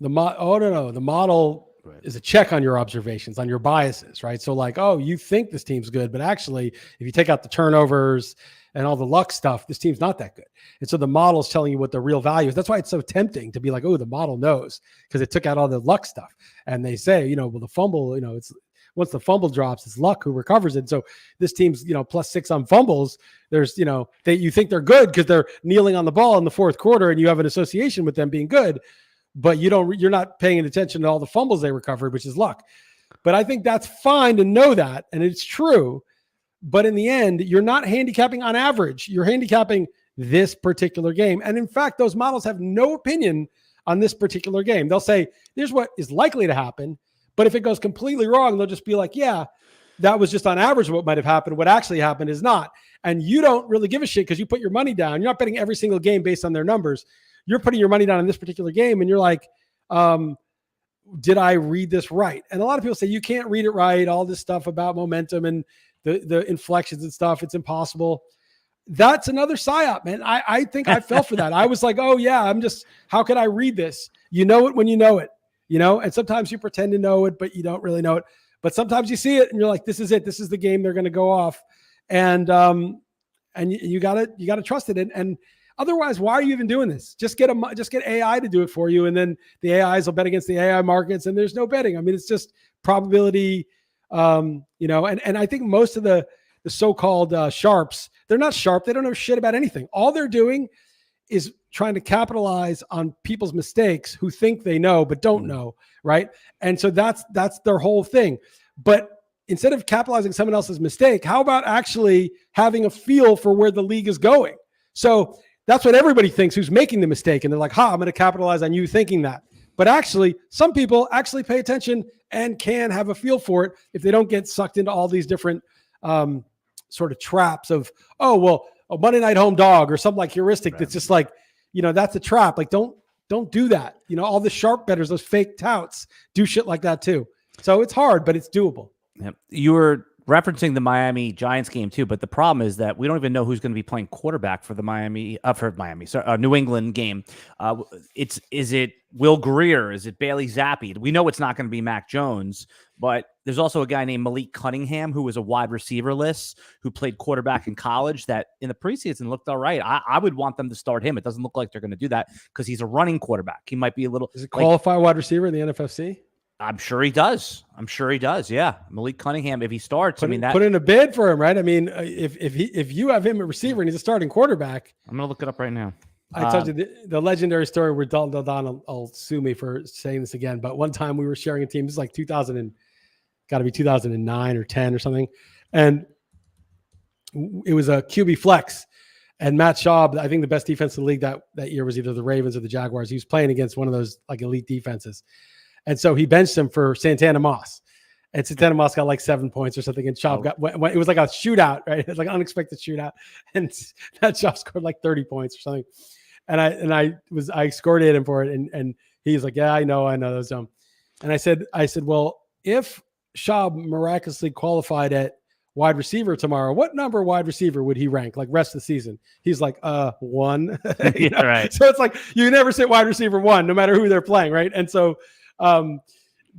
the model is a check on your observations, on your biases, right? So like, oh, you think this team's good, but actually, if you take out the turnovers and all the luck stuff, this team's not that good. And so the model's telling you what the real value is. That's why it's so tempting to be like, oh, the model knows, because it took out all the luck stuff. And they say, well, the fumble, it's once the fumble drops, it's luck who recovers it. So this team's, +6 on fumbles. There's, you think they're good because they're kneeling on the ball in the fourth quarter, and you have an association with them being good. But you're not paying attention to all the fumbles they recovered, which is luck. But I think that's fine to know that, and it's true. But in the end, you're not handicapping on average. You're handicapping this particular game. And in fact, those models have no opinion on this particular game. They'll say, here's what is likely to happen. But if it goes completely wrong, they'll just be like, yeah, that was just on average what might have happened. What actually happened is not. And you don't really give a shit because you put your money down. You're not betting every single game based on their numbers. You're putting your money down on this particular game, and you're like, did I read this right? And a lot of people say you can't read it right, all this stuff about momentum and the inflections and stuff. It's impossible. That's another psyop, man. I think I fell for that. I was like, oh, yeah, how can I read this? You know it when you know it, and sometimes you pretend to know it, but you don't really know it. But sometimes you see it and you're like, this is it. This is the game they're going to go off. And you gotta trust it. And otherwise, why are you even doing this? Just get AI to do it for you, and then the AIs will bet against the AI markets, and there's no betting. I mean, it's just probability And I think most of the so-called sharps, they're not sharp. They don't know shit about anything. All they're doing is trying to capitalize on people's mistakes who think they know but don't know, right? And so that's their whole thing. But instead of capitalizing someone else's mistake, how about actually having a feel for where the league is going? So that's what everybody thinks who's making the mistake. And they're like, I'm going to capitalize on you thinking that. But actually, some people actually pay attention and can have a feel for it if they don't get sucked into all these different sort of traps of, a Monday night home dog or something like heuristic. Right. That's just like, that's a trap. Like, don't do that. All the sharp bettors, those fake touts do shit like that too. So it's hard, but it's doable. Yep. You were referencing the Miami Giants game too, but the problem is that we don't even know who's going to be playing quarterback for the New England game. Is it Will Greer? Is it Bailey Zappi? We know it's not going to be Mac Jones, but there's also a guy named Malik Cunningham who was a wide receiver list who played quarterback in college that in the preseason looked all right. I would want them to start him. It doesn't look like they're going to do that because he's a running quarterback. He might be a little. Does it qualify wide receiver in the NFFC? I'm sure he does. Yeah. Malik Cunningham, if he starts, put in a bid for him, right? I mean, if you have him a receiver and he's a starting quarterback. I'm going to look it up right now. I told you the legendary story where Don will sue me for saying this again. But one time we were sharing a team. This is like 2009 or 10 or something. And it was a QB flex. And Matt Schaub, I think the best defense in the league that year was either the Ravens or the Jaguars. He was playing against one of those like elite defenses. And so he benched him for Santana Moss. And Santana Moss got like 7 points or something. And Schaub it was like a shootout, right? It was like an unexpected shootout. And that Schaub scored like 30 points or something. And I scored him for it. And he's like, yeah, I know that was dumb. And I said, well, if Schaub miraculously qualified at wide receiver tomorrow, what number wide receiver would he rank like rest of the season? He's like, 1. Right. So it's like, you never sit wide receiver 1, no matter who they're playing. Right. And so,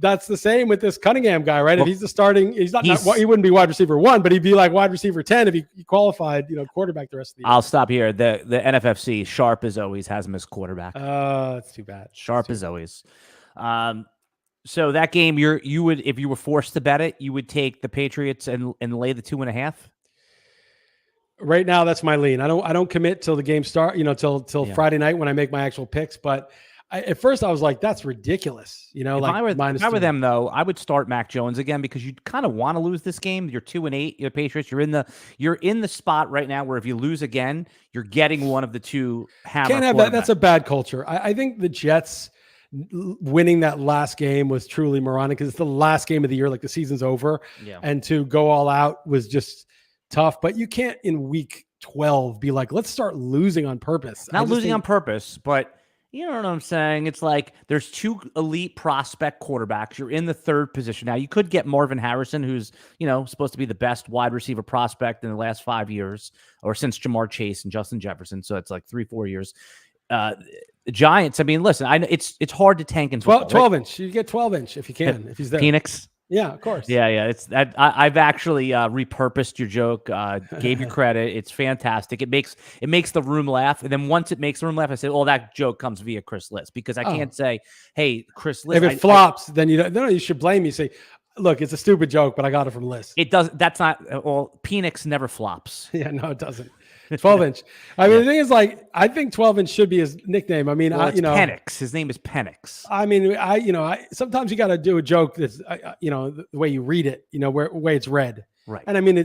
that's the same with this Cunningham guy, right? Well, if he's the starting, he wouldn't be wide receiver 1, but he'd be like wide receiver 10 if he qualified, quarterback the rest of the year. I'll stop here. The NFFC, Sharp as always has him as quarterback. That's too bad. Sharp as always. So that game, you would, if you were forced to bet it, you would take the Patriots and lay the 2.5. Right now, that's my lean. I don't commit till the game start. Till Friday night when I make my actual picks, but. At first, I was like, "That's ridiculous," If I were them, though, I would start Mac Jones again because you kind of want to lose this game. You're 2-8. You're Patriots. You're in the spot right now where if you lose again, you're getting one of the two hammer. Can't have that. That's a bad culture. I think the Jets winning that last game was truly moronic because it's the last game of the year, like the season's over, and to go all out was just tough. But you can't in week 12 be like, "Let's start losing on purpose." Not losing on purpose, but. You know what I'm saying? It's like there's 2 elite prospect quarterbacks. You're in the 3rd position. Now, you could get Marvin Harrison, who's, supposed to be the best wide receiver prospect in the last 5 years or since Jamar Chase and Justin Jefferson. So it's like 3-4 years. The Giants, I mean, listen, it's hard to tank in football. 12 inch. You get 12 inch if you can, if he's there. Phoenix. Yeah, of course. Yeah. It's that I've actually repurposed your joke. Gave you credit. It's fantastic. It makes the room laugh, and then once it makes the room laugh, I say, "Oh, that joke comes via Chris Liss," because I can't say, "Hey, Chris Liss." If it flops, then you should blame me. Say, "Look, it's a stupid joke, but I got it from Liss." It does. That's not. Well, Penix never flops. Yeah, no, it doesn't. 12 inch. I mean, the thing is, like, I think 12 inch should be his nickname. I mean, Penix. His name is Penix. I mean, sometimes you got to do a joke that's, the way you read it, way it's read. Right. And I mean,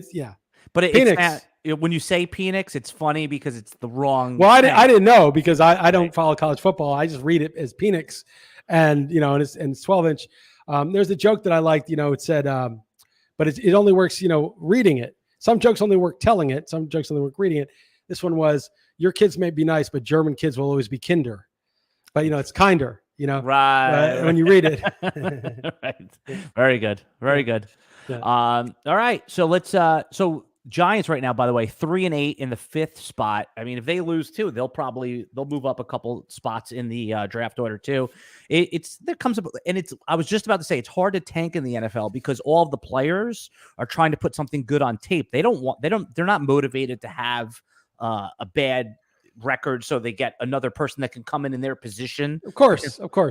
but it's when you say Penix, it's funny because it's the wrong. Well, I didn't know because I don't follow college football. I just read it as Penix, and it's 12 inch. There's a joke that I liked. It said, but it only works, reading it. Some jokes only work telling it. Some jokes only work reading it. This one was, your kids may be nice, but German kids will always be kinder. But, it's kinder, right. When you read it. Right. Very good. Very good. Yeah. All right. So let's, Giants right now, by the way, 3-8 in the 5th spot. I mean, if they lose too, they'll move up a couple spots in the draft order too. I was just about to say, it's hard to tank in the NFL because all of the players are trying to put something good on tape. They're not motivated to have a bad record, so they get another person that can come in their position. Of course.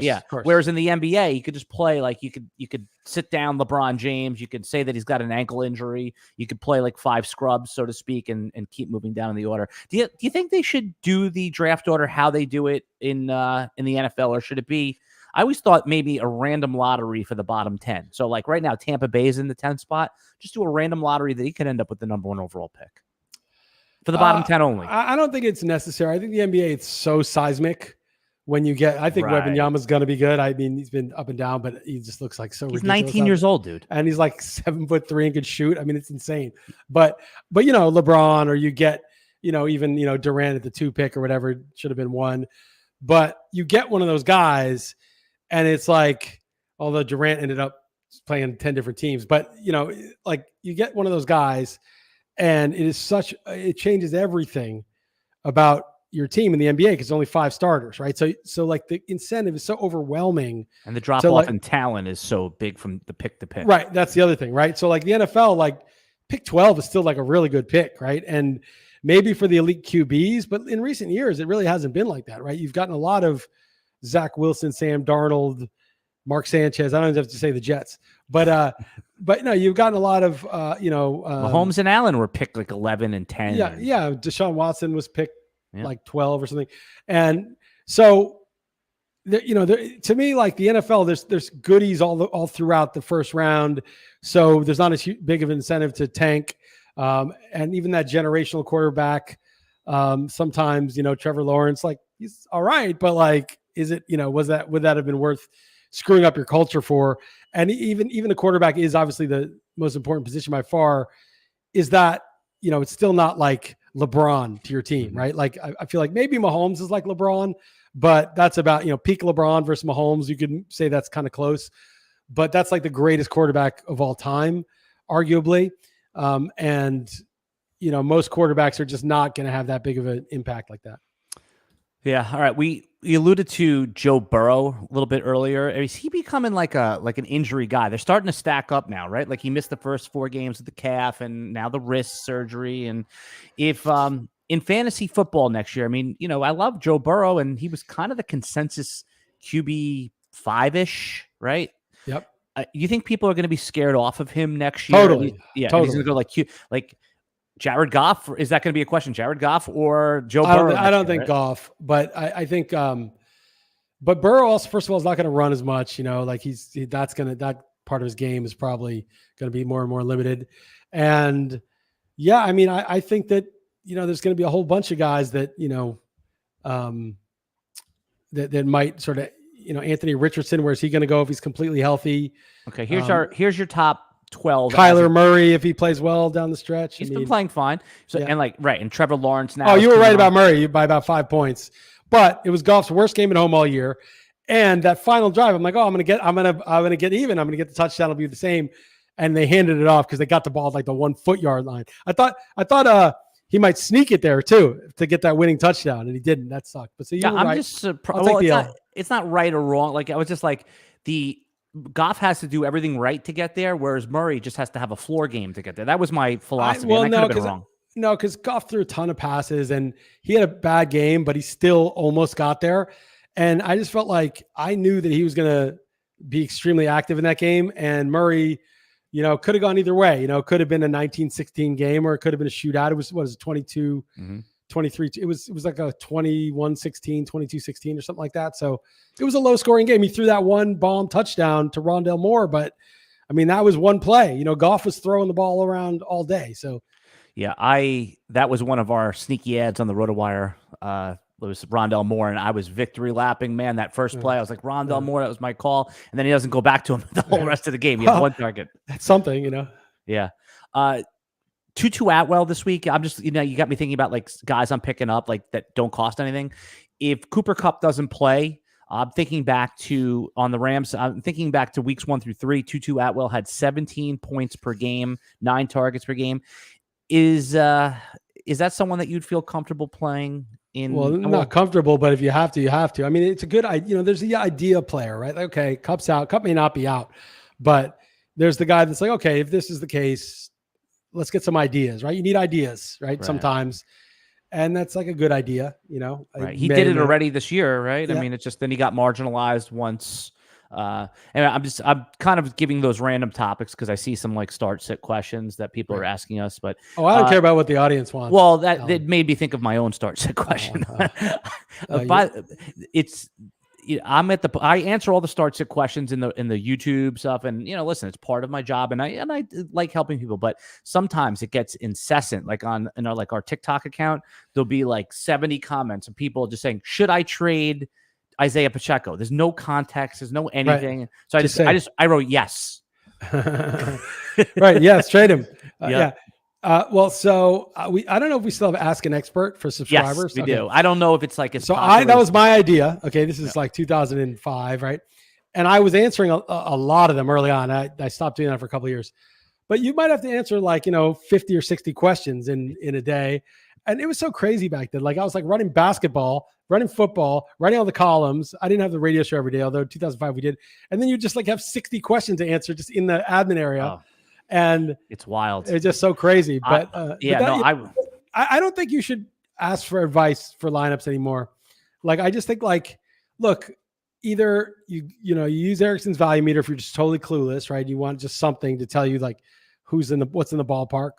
Yeah. Of course. Whereas in the NBA, you could just play like you could sit down LeBron James. You could say that he's got an ankle injury. You could play like 5 scrubs, so to speak, and keep moving down in the order. Do you think they should do the draft order how they do it in the NFL, or should it be? I always thought maybe a random lottery for the bottom 10. So like right now, Tampa Bay is in the 10th spot. Just do a random lottery that he could end up with the number 1 overall pick for the bottom 10 only. I don't think it's necessary. I think the NBA, it's so seismic when you get, I think Wembanyama's going to be good. I mean, he's been up and down, but he just looks like so he's ridiculous. 19 years old, dude. And he's like 7'3" and could shoot. I mean, it's insane. But LeBron, or you get, even, Durant at the 2 pick or whatever, should have been 1. But you get one of those guys, and it's like, although Durant ended up playing 10 different teams, but like you get one of those guys, and it changes everything about your team in the NBA because only 5 starters, right? So like the incentive is so overwhelming, and the drop off in talent is so big from the pick to pick. Right, that's the other thing, right? So like the NFL, like pick 12 is still like a really good pick, right? And maybe for the elite QBs, but in recent years it really hasn't been like that, right? You've gotten a lot of Zach Wilson, Sam Darnold, Mark Sanchez. I don't have to say the Jets, but no, you've gotten a lot of Mahomes and Allen were picked like 11 and 10. Yeah. Deshaun Watson was picked like 12 or something, and so to me, like the NFL, there's goodies all throughout the first round, so there's not as big of an incentive to tank, and even that generational quarterback. Sometimes Trevor Lawrence, like he's all right, but like, is it would that have been worth screwing up your culture for? And even the quarterback is obviously the most important position by far. Is that it's still not like LeBron to your team, right? Like I feel like maybe Mahomes is like LeBron, but that's about peak LeBron versus Mahomes. You could say that's kind of close, but that's like the greatest quarterback of all time, arguably. And most quarterbacks are just not going to have that big of an impact like that. Yeah. All right. We alluded to Joe Burrow a little bit earlier. Is he becoming like an injury guy? They're starting to stack up now, right? Like he missed the first 4 games with the calf and now the wrist surgery. And if in fantasy football next year, I mean, I love Joe Burrow, and he was kind of the consensus QB 5-ish, right? Yep. You think people are going to be scared off of him next year? Totally. Yeah. Totally. He's going to go like Jared Goff. Is that going to be a question? Jared Goff or Joe Burrow? I don't think right? Goff, but I think, but Burrow also, first of all, is not going to run as much, like that part of his game is probably going to be more and more limited. And yeah, I mean, I think that, there's going to be a whole bunch of guys that, that might sort of, Anthony Richardson, where's he going to go if he's completely healthy? Okay. Here's your top 12. Kyler Murray, if he plays well down the stretch. He's been playing fine. So, yeah. And Trevor Lawrence now. Oh, you were right about Murray by about 5 points, but it was Goff's worst game at home all year. And that final drive, I'm like, I'm going to get even. I'm going to get the touchdown. It'll be the same. And they handed it off because they got the ball at like the 1 foot yard line. I thought he might sneak it there too to get that winning touchdown, and he didn't. That sucked. But so I'm right. Just surprised. It's not right or wrong. Like I was just like Goff has to do everything right to get there, whereas Murray just has to have a floor game to get there. That was my philosophy. I could have been wrong. No, because Goff threw a ton of passes, and he had a bad game, but he still almost got there. And I just felt like I knew that he was going to be extremely active in that game, and Murray, could have gone either way. Could have been a 19-16 game, or it could have been a shootout. It was 22, 23. It was like a 21-16, 22-16 or something like that. So it was a low scoring game. He threw that one bomb touchdown to Rondale Moore, but I mean, that was one play. Goff was throwing the ball around all day. So yeah, that was one of our sneaky ads on the RotoWire. It was Rondale Moore, and I was victory lapping, man. That first play, I was like, Rondale Moore, that was my call. And then he doesn't go back to him the whole rest of the game. He had 1 target. That's something, Yeah. Tutu Atwell this week. I'm just, you got me thinking about like guys I'm picking up like that don't cost anything. If Cooper Kupp doesn't play, I'm thinking back to on the Rams. I'm thinking back to weeks 1 through 3. Tutu Atwell had 17 points per game, 9 targets per game. Is that someone that you'd feel comfortable playing in? Well, not comfortable, but if you have to, you have to. I mean, it's a good idea. There's the idea player, right? Like, okay, Kupp's out. Kupp may not be out, but there's the guy that's like, okay, if this is the case, let's get some ideas, right? You need ideas, right? Sometimes. And that's like a good idea, you know. Right. He did it already this year, right? Yeah. I mean, it's just then he got marginalized once. And I'm kind of giving those random topics because I see some like start sit questions that people are asking us. But I don't care about what the audience wants. Well, that made me think of my own start sit question. But it's I answer all the start sit questions in the YouTube stuff, and listen, it's part of my job, and I like helping people, but sometimes it gets incessant. Like on our TikTok account, there'll be like 70 comments of people just saying, "Should I trade Isaiah Pacheco?" There's no context, there's no anything. Right. So I wrote yes. Right? Yes, trade him. Yeah. Well, so I don't know if we still have Ask an Expert for subscribers. Yes, we do. I don't know if it's like that was my idea. Okay, this is like 2005, right? And I was answering a lot of them early on. I stopped doing that for a couple of years, but you might have to answer like 50 or 60 questions in a day, and it was so crazy back then. Like I was like running basketball, running football, writing all the columns. I didn't have the radio show every day, although 2005 we did, and then you just like have 60 questions to answer just in the admin area. Oh. And it's wild. It's just so crazy. But I don't think you should ask for advice for lineups anymore. Like I just think look, either you use Erickson's value meter if you're just totally clueless, right? You want just something to tell you like what's in the ballpark,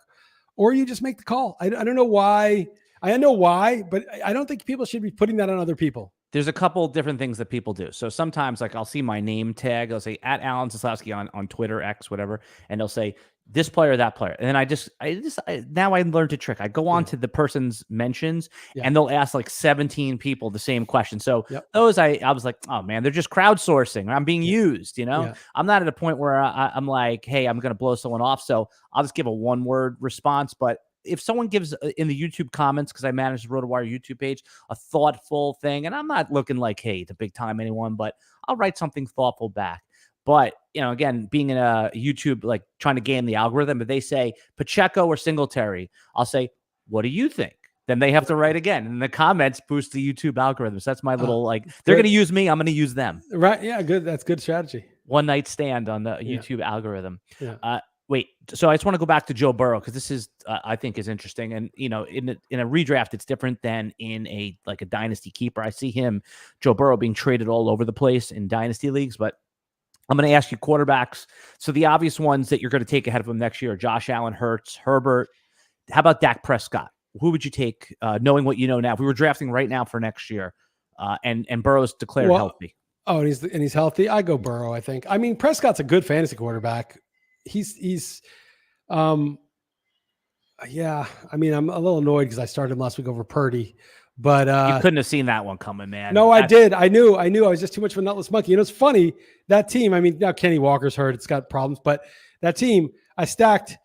or you just make the call. I don't know why. I know why, but I don't think people should be putting that on other people. There's a couple different things that people do. So sometimes like I'll see my name tag. I'll say at Alan Seslowsky on Twitter, X, whatever. And they'll say this player, that player. And then now I learned a trick. I go on to the person's mentions and they'll ask like 17 people the same question. So those I was like, oh man, they're just crowdsourcing. I'm being used, I'm not at a point where I'm like, hey, I'm going to blow someone off. So I'll just give a one-word response. But if someone gives in the YouTube comments, because I manage the RotoWire YouTube page, a thoughtful thing, and I'm not looking like, hey, to big time anyone, but I'll write something thoughtful back. But, again, being in a YouTube, like trying to game the algorithm, if they say Pacheco or Singletary, I'll say, what do you think? Then they have to write again. And the comments boost the YouTube algorithm. So that's my little, they're going to use me. I'm going to use them. Right. Yeah, good. That's good strategy. One night stand on the YouTube algorithm. Wait, so I just want to go back to Joe Burrow because this is, I think, is interesting. And in a redraft, it's different than in a dynasty keeper. I see Joe Burrow, being traded all over the place in dynasty leagues. But I'm going to ask you quarterbacks. So the obvious ones that you're going to take ahead of him next year are Josh Allen, Hurts, Herbert. How about Dak Prescott? Who would you take, knowing what you know now? If we were drafting right now for next year, and Burrow's declared healthy. Oh, and he's healthy. I go Burrow. I think. I mean, Prescott's a good fantasy quarterback. He's yeah, I mean, I'm a little annoyed because I started him last week over Purdy, but you couldn't have seen that one coming, man. No, I did. I knew I was just too much of a nutless monkey. It's funny, that team, I mean, now Kenny Walker's hurt, it's got problems, but that team, I stacked,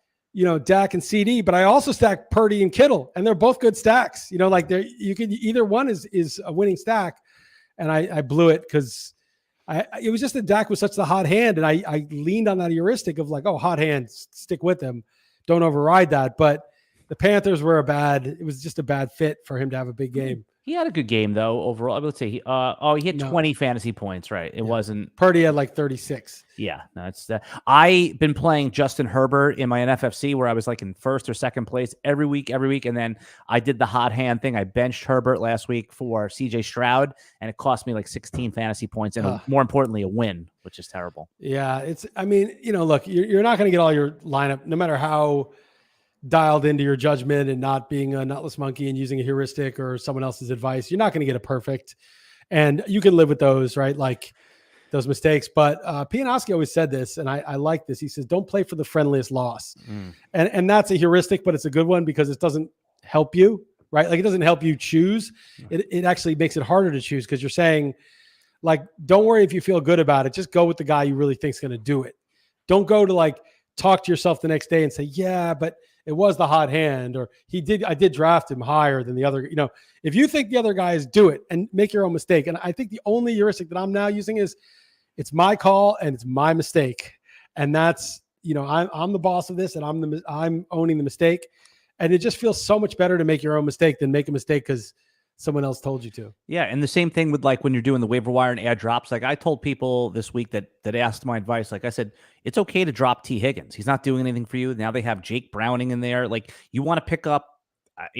Dak and CD, but I also stacked Purdy and Kittle, and they're both good stacks. Like either one is a winning stack, and I blew it because it was just that Dak was such the hot hand, and I leaned on that heuristic of like, oh, hot hand, stick with them, don't override that. But the Panthers were it was just a bad fit for him to have a big game. He had a good game though overall. Let's say he had 20 fantasy points, right? It wasn't. Purdy had like 36. Yeah, that's that. I've been playing Justin Herbert in my NFFC where I was like in first or second place every week, and then I did the hot hand thing. I benched Herbert last week for CJ Stroud, and it cost me like 16 fantasy points, and more importantly, a win, which is terrible. Yeah, I mean, look, you're not going to get all your lineup, no matter how dialed into your judgment and not being a nutless monkey and using a heuristic or someone else's advice. You're not going to get it perfect, and you can live with those, right? Like those mistakes. But Pianowski always said this, and I like this. He says, don't play for the friendliest loss. And that's a heuristic, but it's a good one because it doesn't help you, right? Like it doesn't help you choose. It actually makes it harder to choose because you're saying, like, don't worry if you feel good about it. Just go with the guy you really think is going to do it. Don't go to like talk to yourself the next day and say, yeah, but it was the hot hand, or I did draft him higher than the other. If you think the other guys, do it and make your own mistake. And I think the only heuristic that I'm now using is it's my call and it's my mistake. And that's, I'm the boss of this, and I'm owning the mistake. And it just feels so much better to make your own mistake than make a mistake because someone else told you to. Yeah. And the same thing with like when you're doing the waiver wire and add drops. Like I told people this week that asked my advice. Like I said, it's okay to drop T Higgins. He's not doing anything for you. Now they have Jake Browning in there. Like you want to pick up,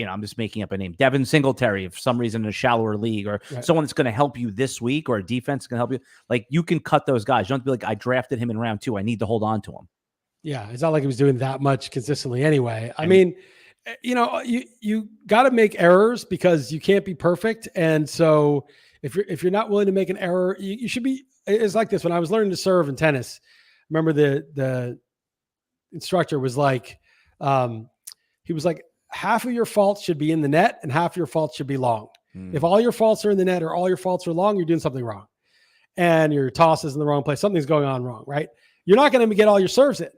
I'm just making up a name, Devin Singletary, for some reason in a shallower league, or someone that's going to help you this week, or a defense can help you. Like, you can cut those guys. You don't have to be like, I drafted him in round 2. I need to hold on to him. Yeah. It's not like he was doing that much consistently anyway. I mean, you got to make errors because you can't be perfect. And so if you're not willing to make an error, you should be. It's like this. When I was learning to serve in tennis, remember the instructor was like, he was like, half of your faults should be in the net and half of your faults should be long. If all your faults are in the net or all your faults are long, you're doing something wrong. And your toss is in the wrong place. Something's going on wrong, right? You're not going to get all your serves in,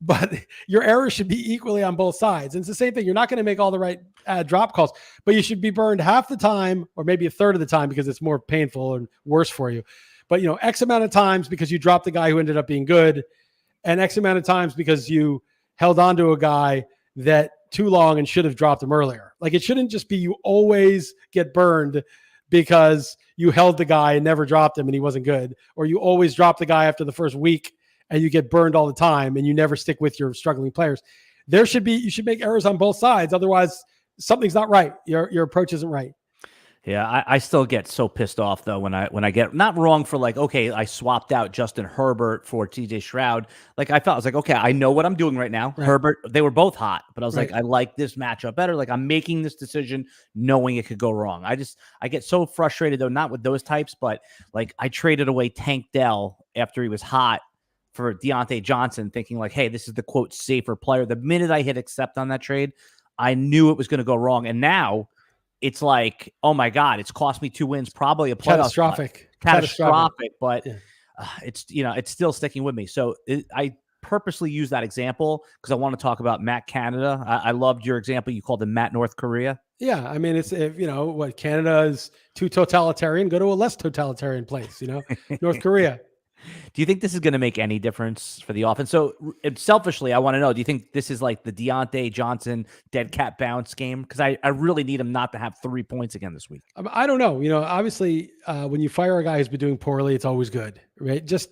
but your errors should be equally on both sides. And it's the same thing. You're not going to make all the right drop calls, but you should be burned half the time or maybe a third of the time because it's more painful and worse for you. But, X amount of times because you dropped the guy who ended up being good, and X amount of times because you held on to a guy that too long and should have dropped him earlier. Like, it shouldn't just be you always get burned because you held the guy and never dropped him and he wasn't good, or you always drop the guy after the first week and you get burned all the time and you never stick with your struggling players. You should make errors on both sides. Otherwise, something's not right. Your approach isn't right. Yeah, I still get so pissed off though when I get not wrong for like, okay, I swapped out Justin Herbert for TJ Stroud. Like, I was like, okay, I know what I'm doing right now. Right. Herbert, they were both hot, but I was like, I like this matchup better. Like, I'm making this decision knowing it could go wrong. I get so frustrated though, not with those types, but like, I traded away Tank Dell after he was hot for Deontay Johnson, thinking like, hey, this is the quote safer player. The minute I hit accept on that trade, I knew it was going to go wrong. And now it's like, oh my God, it's cost me 2 wins, probably a playoff catastrophic, but it's still sticking with me. So I purposely use that example because I want to talk about Matt Canada. I loved your example. You called him Matt North Korea. Yeah. I mean, it's, if Canada is too totalitarian, go to a less totalitarian place, North Korea. Do you think this is going to make any difference for the offense? So selfishly, I want to know, do you think this is like the Deontay Johnson dead cat bounce game? Because I really need him not to have 3 points again this week. I don't know. Obviously, when you fire a guy who's been doing poorly, it's always good, right? Just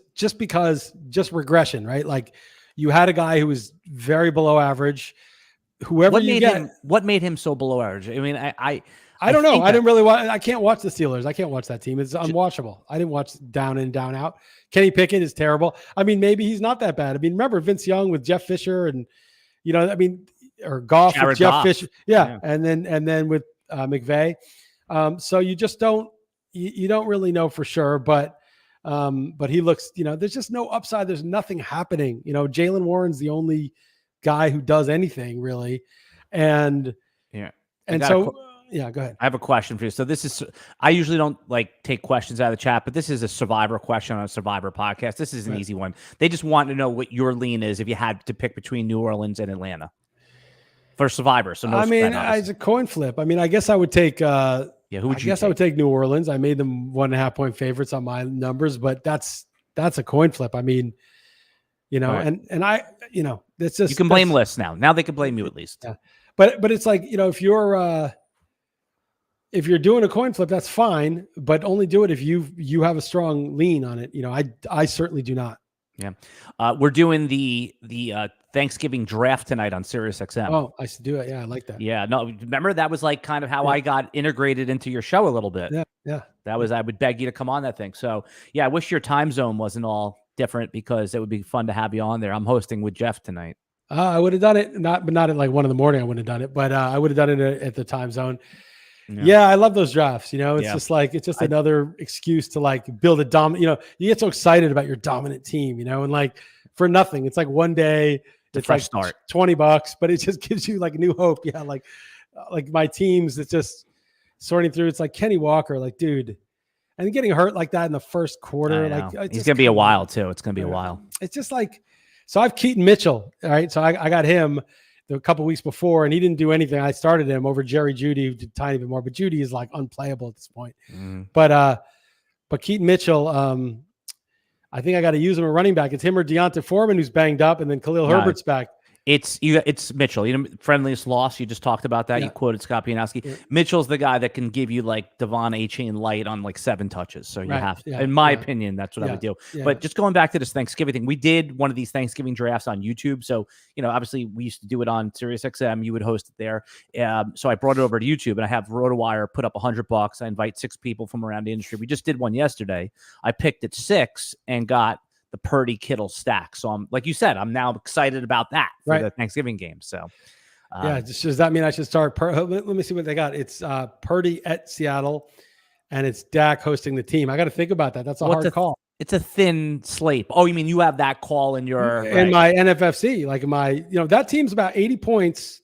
regression, right? Like, you had a guy who was very below average. What made him so below average? I mean, I don't know. I can't watch the Steelers. I can't watch that team. It's unwatchable. I didn't watch down in, down out. Kenny Pickett is terrible. I mean, maybe he's not that bad. I mean, remember Vince Young with Jeff Fisher and, or Goff with Jeff Fisher. Yeah. And then with McVay. So you just don't really know for sure, but he looks, there's just no upside. There's nothing happening. Jaylen Warren's the only guy who does anything really. And so, yeah, go ahead. I have a question for you. So I usually don't take questions out of the chat, but this is a Survivor question on a Survivor podcast. This is an easy one. They just want to know what your lean is if you had to pick between New Orleans and Atlanta for Survivor. So it's a coin flip. I mean, I guess I would take, I would take New Orleans. I made them 1.5 point favorites on my numbers, but that's a coin flip. I mean, right. and I, it's just, you can blame Liss now. Now they can blame you at least. Yeah. But it's like, if you're doing a coin flip, that's fine, but only do it if you have a strong lean on it. I certainly do not. Yeah. We're doing the Thanksgiving draft tonight on SiriusXM. Oh, I should do it. Yeah, I like that. Yeah. No, remember that was like kind of how I got integrated into your show a little bit. Yeah. Yeah. I would beg you to come on that thing. So yeah, I wish your time zone wasn't all different because it would be fun to have you on there. I'm hosting with Jeff tonight. I would have done it, not at like 1 a.m. I wouldn't have done it, but I would have done it at the time zone. Yeah, I love those drafts. It's just another excuse to build a dominant. You get so excited about your dominant team, and for nothing. It's like one day, it's fresh start, $20, but it just gives you new hope. Yeah, like my teams, it's just sorting through. It's like Kenny Walker, dude, and getting hurt like that in the first quarter. He's gonna be a while too. It's gonna be a while. It's just so I have Keaton Mitchell. All right, so I got him a couple weeks before, and he didn't do anything. I started him over Jerry Jeudy, who did a tiny bit more, but Jeudy is unplayable at this point. But Keaton Mitchell, I think I got to use him a running back. It's him or Deonta Foreman who's banged up, and then Khalil Herbert's back. It's Mitchell. Friendliest loss. You just talked about that. Yeah. You quoted Scott Pianowski. Yeah. Mitchell's the guy that can give you like Devon A-Chain light on like 7 touches. So you have to, in my opinion, that's what I would do. Yeah. But just going back to this Thanksgiving thing, we did one of these Thanksgiving drafts on YouTube. So, obviously we used to do it on SiriusXM. You would host it there. So I brought it over to YouTube, and I have RotoWire put up $100. I invite 6 people from around the industry. We just did one yesterday. I picked at 6 and got the Purdy Kittle stack. So I'm, like you said, I'm now excited about that for the Thanksgiving game. So does that mean I should start? Let me see what they got. It's Purdy at Seattle, and it's Dak hosting the team. I got to think about that. That's a hard call. It's a thin slate. Oh, you mean you have that call in your in my NFFC, like in my, that team's about 80 points.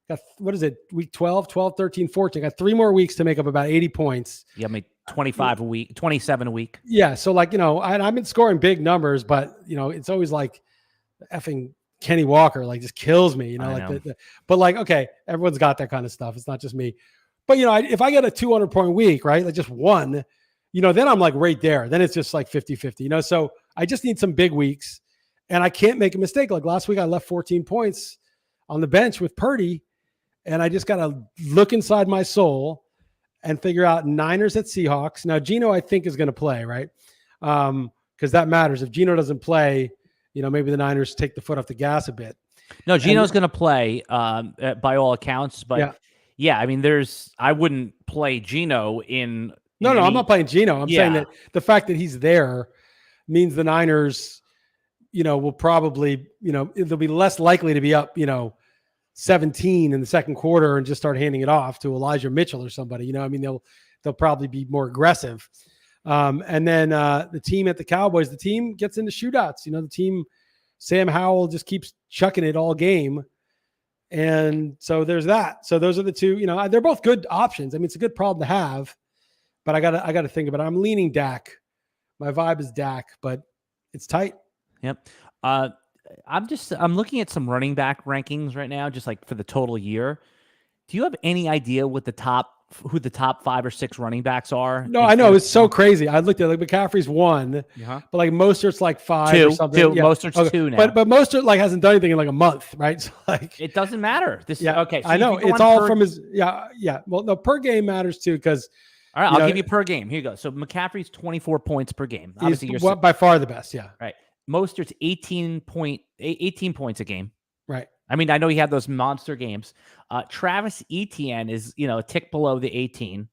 Got, what is it? Week 12, 13, 14. Got 3 more weeks to make up about 80 points. Yeah, I mean 25 a week, 27 a week. Yeah. So like, I've been scoring big numbers, but it's always like effing Kenny Walker, like just kills me, but like, okay, everyone's got that kind of stuff. It's not just me, but if I get a 200-point week, right? Like just one, then I'm like right there. Then it's just like 50-50, so I just need some big weeks, and I can't make a mistake. Like last week I left 14 points on the bench with Purdy, and I just got to look inside my soul and figure out Niners at Seahawks. Now, Geno, I think, is going to play, right? Because that matters. If Geno doesn't play, maybe the Niners take the foot off the gas a bit. No, Geno's going to play by all accounts. But, I mean, I wouldn't play Geno in No, I'm not playing Geno. I'm saying that the fact that he's there means the Niners, will probably, they'll be less likely to be up, 17 in the second quarter and just start handing it off to Elijah Mitchell or somebody. They'll probably be more aggressive. And then the team at the Cowboys, the team gets into shootouts. The team, Sam Howell just keeps chucking it all game. And so there's that. So those are the two, they're both good options. I mean, it's a good problem to have, but I gotta think about it. I'm leaning Dak. My vibe is Dak, but it's tight. Yep. I'm looking at some running back rankings right now, just like for the total year. Do you have any idea who the top 5 or 6 running backs are? No, I know. It's so crazy. I looked at like McCaffrey's 1, but like Mostert's like 5 2, or something. 2. Yeah. Mostert's 2 now. But Mostert like hasn't done anything in like a month, right? So like it doesn't matter. Okay. So I know. It's all from his Well, no, per game matters too, because all right, I'll give you per game. Here you go. So McCaffrey's 24 points per game. Obviously, you're by far the best. Yeah. Right. Mostert's 18 points a game. Right. I mean, I know he had those monster games. Travis Etienne is, a tick below the 18.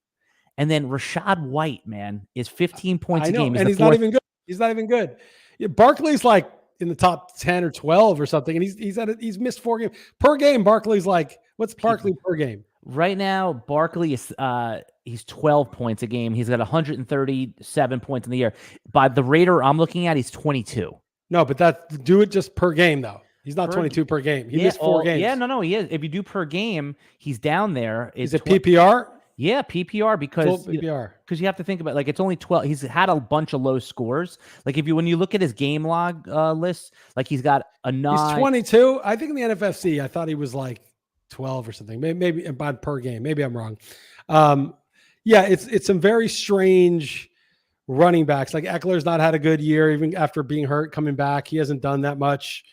And then Rashad White, man, is 15 points a game. And he's not even good. He's not even good. Barkley's like in the top 10 or 12 or something. And he's missed 4 games. Per game, Barkley's like, what's Barkley per game? Right now, Barkley is he's 12 points a game. He's got 137 points in the year. By the rater I'm looking at, he's 22. No, but do it just per game, though. He's not 22 per game. He missed 4 games. Yeah, no, he is. If you do per game, he's down there. Is it PPR? Yeah, PPR because you have to think about it's only 12. He's had a bunch of low scores. Like when you look at his game log list, like he's got a 9. He's 22. I think in the NFFC, I thought he was like 12 or something. Maybe about per game. Maybe I'm wrong. It's some very strange running backs. Like Eckler's not had a good year, even after being hurt, coming back. He hasn't done that much.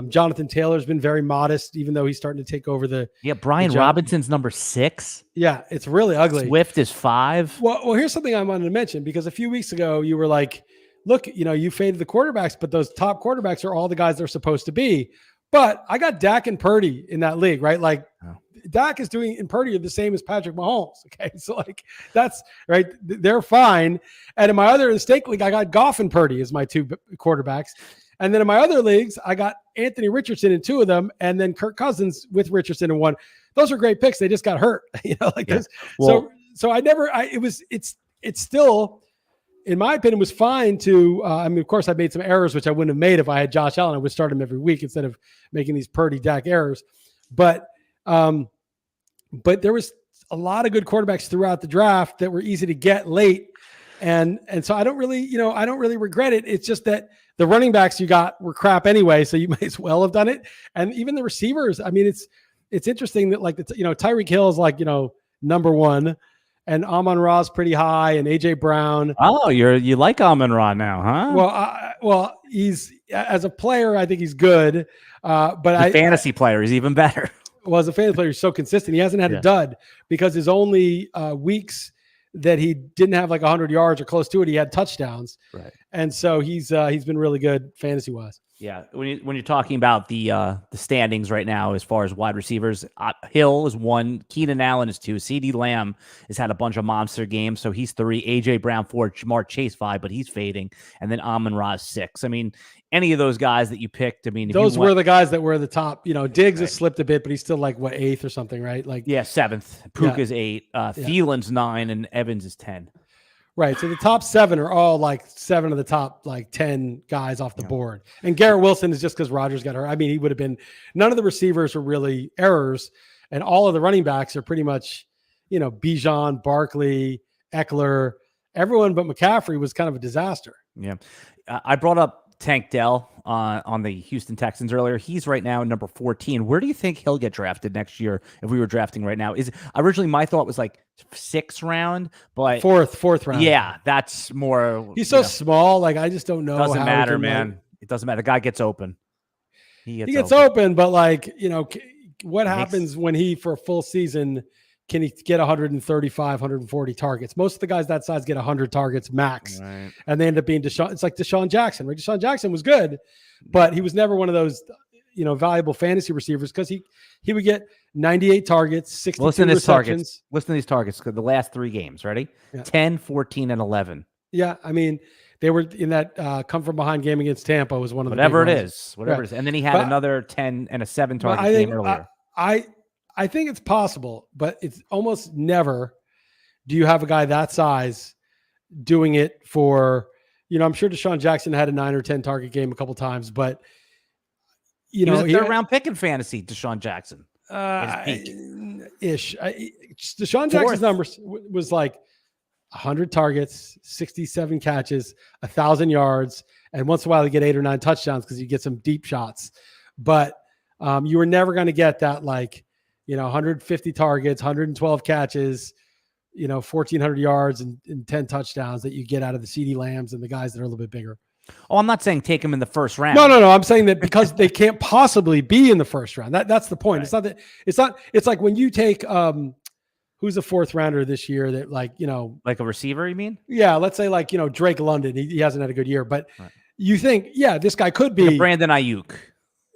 Jonathan Taylor's been very modest, even though he's starting to take over Brian Robinson's number 6. Yeah, it's really ugly. Swift is 5. Well, here's something I wanted to mention, because a few weeks ago you were like, look, you faded the quarterbacks, but those top quarterbacks are all the guys they're supposed to be. But I got Dak and Purdy in that league, right? Like Dak is doing and Purdy are the same as Patrick Mahomes. Okay. So like that's right. They're fine. And in my other stake league, I got Goff and Purdy as my 2 quarterbacks. And then in my other leagues, I got Anthony Richardson in 2 of them, and then Kirk Cousins with Richardson in 1. Those are great picks. They just got hurt, this. Well, so it's still, in my opinion, was fine to, of course I made some errors, which I wouldn't have made if I had Josh Allen. I would start him every week instead of making these Purdy Dak errors. But there was a lot of good quarterbacks throughout the draft that were easy to get late. And so I don't really regret it. It's just that the running backs you got were crap anyway, so you might as well have done it. And even the receivers, I mean, it's interesting that Tyreek Hill is number 1, and Amon-Ra's pretty high, and AJ Brown. Oh, you like Amon-Ra now, huh? Well, he's, as a player, I think he's good. But the fantasy player is even better. Well, as a fantasy player, he's so consistent. He hasn't had a dud because his only weeks that he didn't have like 100 yards or close to it, he had touchdowns. Right. And so he's been really good fantasy wise. Yeah, when you're talking about the standings right now as far as wide receivers, Hill is 1, Keenan Allen is 2, CeeDee Lamb has had a bunch of monster games, so he's 3, AJ Brown 4, Jamar Chase 5, but he's fading, and then Amon-Ra 6. I mean, any of those guys that you picked, I mean, those were the guys that were the top. Diggs has slipped a bit, but he's still like 8th or something, right? Like 7th. Puka's 8, Thielen's 9, and Evans is 10. Right. So the top 7 are all like 7 of the top 10 guys off the board. And Garrett Wilson is just because Rodgers got hurt. I mean, he would have been, none of the receivers were really errors. And all of the running backs are pretty much, Bijan, Barkley, Eckler, everyone but McCaffrey was kind of a disaster. Yeah. I brought up Tank Dell on the Houston Texans earlier. He's right now number 14. Where do you think he'll get drafted next year if we were drafting right now? Originally my thought was like 6th round, but fourth round. Yeah, that's more. He's so small. I just don't know. Doesn't matter, man. It doesn't matter. The guy gets open. He gets open, but what happens when he for a full season? Can he get 135, 140 targets? Most of the guys that size get 100 targets max. Right. And they end up being Deshaun. It's like Deshaun Jackson, right? Deshaun Jackson was good, but he was never one of those, valuable fantasy receivers because he would get 98 targets, 62 receptions. Listen to these targets. The last 3 games, ready? 10, 14, and 11. Yeah, I mean, they were in that come from behind game against Tampa was one of the whatever it is. And then he had another 10 and a 7 target game earlier. I think it's possible, but it's almost never do you have a guy that size doing it for, I'm sure Deshaun Jackson had a 9 or 10 target game a couple times, but he was a 3rd round pick in fantasy, Deshaun Jackson. Deshaun Jackson's numbers was like 100 targets, 67 catches, 1,000 yards, and once in a while he get 8 or 9 touchdowns because you get some deep shots. But you were never going to get that 150 targets, 112 catches, 1,400 yards and 10 touchdowns that you get out of the CeeDee Lambs and the guys that are a little bit bigger. Oh, I'm not saying take him in the 1st round. No. I'm saying that because they can't possibly be in the 1st round. That's the point. Right. It's like when you take who's a 4th rounder this year that like a receiver, you mean? Yeah, let's say Drake London. He hasn't had a good year, but you think, this guy could be Brandon Ayuk.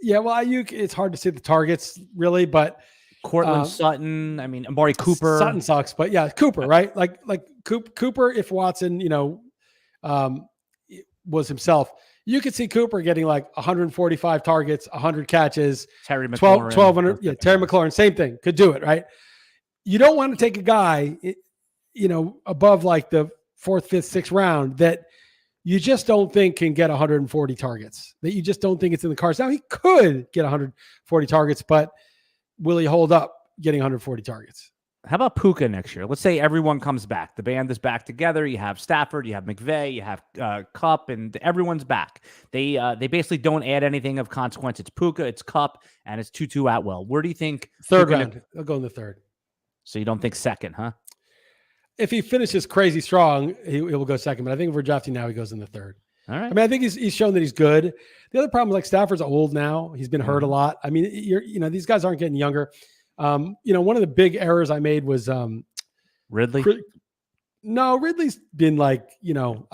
Yeah, well, Ayuk, it's hard to see the targets really, but Cortland Sutton. I mean, Amari Cooper. Sutton sucks, but Cooper, right? Like Cooper, if Watson, was himself, you could see Cooper getting 145 targets, 100 catches, Terry McLaurin, 1,200. Yeah, Terry McLaurin, same thing, could do it, right? You don't want to take a guy, above the 4th, 5th, 6th round that you just don't think can get 140 targets. That you just don't think it's in the cards. Now he could get 140 targets, but will he hold up getting 140 targets? How about Puka next year? Let's say everyone comes back. The band is back together. You have Stafford, you have McVay, you have Kupp, and everyone's back. They basically don't add anything of consequence. It's Puka, it's Kupp, and it's Tutu Atwell. Where do you think? 3rd round. I'll go in the 3rd. So you don't think 2nd, huh? If he finishes crazy strong, he will go 2nd. But I think if we're drafting now, he goes in the 3rd. All right. I mean, I think he's shown that he's good. The other problem is Stafford's old now. He's been hurt a lot. I mean, these guys aren't getting younger. One of the big errors I made was Ridley. No, Ridley's been I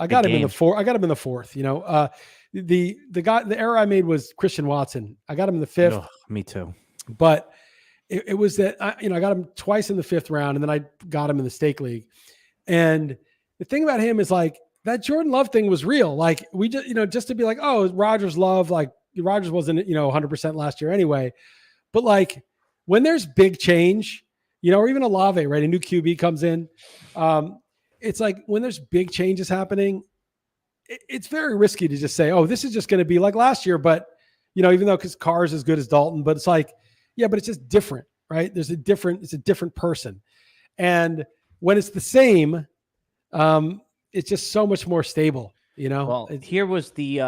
got him in the 4th. I got him in the 4th. The error I made was Christian Watson. I got him in the 5th. Oh, me too. But it was that I got him twice in the 5th round, and then I got him in the stake league. And the thing about him is that Jordan Love thing was real. We just just to be oh, Rodgers Love, Rodgers wasn't 100% last year anyway. But when there's big change, or even Olave, right? A new QB comes in. It's when there's big changes happening, it's very risky to just say, oh, this is just going to be like last year. But, even though because Carr's as good as Dalton, but it's yeah, but it's just different, right? It's a different person. And when it's the same, it's just so much more stable, Well, here was the